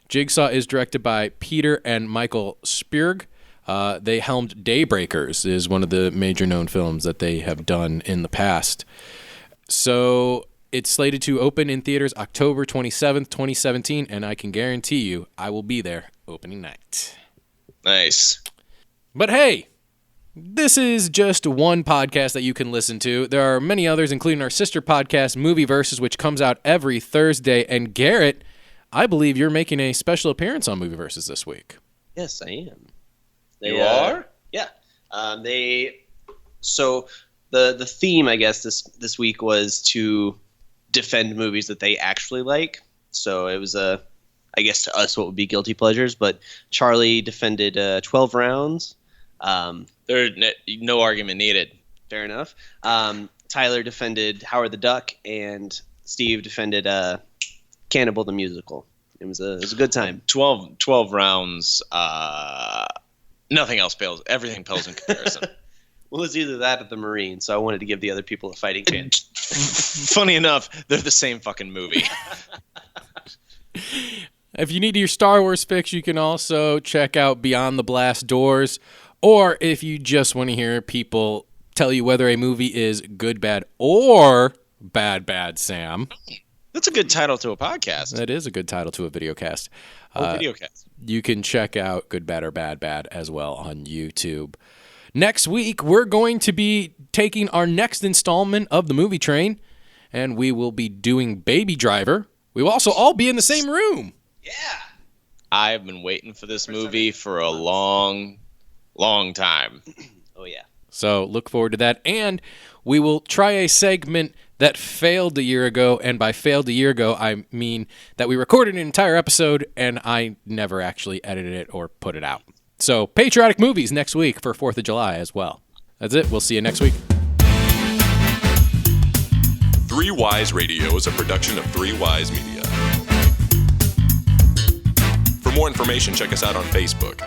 Speaker 3: Jigsaw is directed by Peter and Michael Spierg. They helmed Daybreakers, is one of the major known films that they have done in the past. So, it's slated to open in theaters October 27th, 2017, and I can guarantee you I will be there opening night.
Speaker 2: Nice.
Speaker 3: But hey, this is just one podcast that you can listen to. There are many others, including our sister podcast, Movie Versus, which comes out every Thursday. And Garrett, I believe you're making a special appearance on Movie Versus this week.
Speaker 4: Yes, I am.
Speaker 2: You are?
Speaker 4: Yeah. So the theme, I guess, this week was to defend movies that they actually like. So it was I guess to us what would be guilty pleasures, but Charlie defended 12 Rounds.
Speaker 2: There's no argument needed.
Speaker 4: Fair enough. Tyler defended Howard the Duck, and Steve defended Cannibal the Musical. It was a good time.
Speaker 2: 12 rounds. Nothing else pales. Everything pales in comparison.
Speaker 4: Well, it's either that or the Marine, so I wanted to give the other people a fighting chance.
Speaker 2: Funny enough, they're the same fucking movie.
Speaker 3: If you need your Star Wars fix, you can also check out Beyond the Blast Doors. Or if you just want to hear people tell you whether a movie is good, bad, or bad, Sam.
Speaker 2: That's a good title to a podcast.
Speaker 3: That is a good title to a videocast.
Speaker 2: Videocast.
Speaker 3: You can check out Good, Bad, or Bad as well on YouTube. Next week, we're going to be taking our next installment of the movie train, and we will be doing Baby Driver. We will also all be in the same room.
Speaker 2: Yeah. I've been waiting for this movie for a long time.
Speaker 4: Oh, yeah.
Speaker 3: So look forward to that. And we will try a segment that failed a year ago. And by failed a year ago, I mean that we recorded an entire episode and I never actually edited it or put it out. So patriotic movies next week for 4th of July as well. That's it. We'll see you next week.
Speaker 8: 3 Wise Radio is a production of TriWiseMedia. For more information, check us out on Facebook.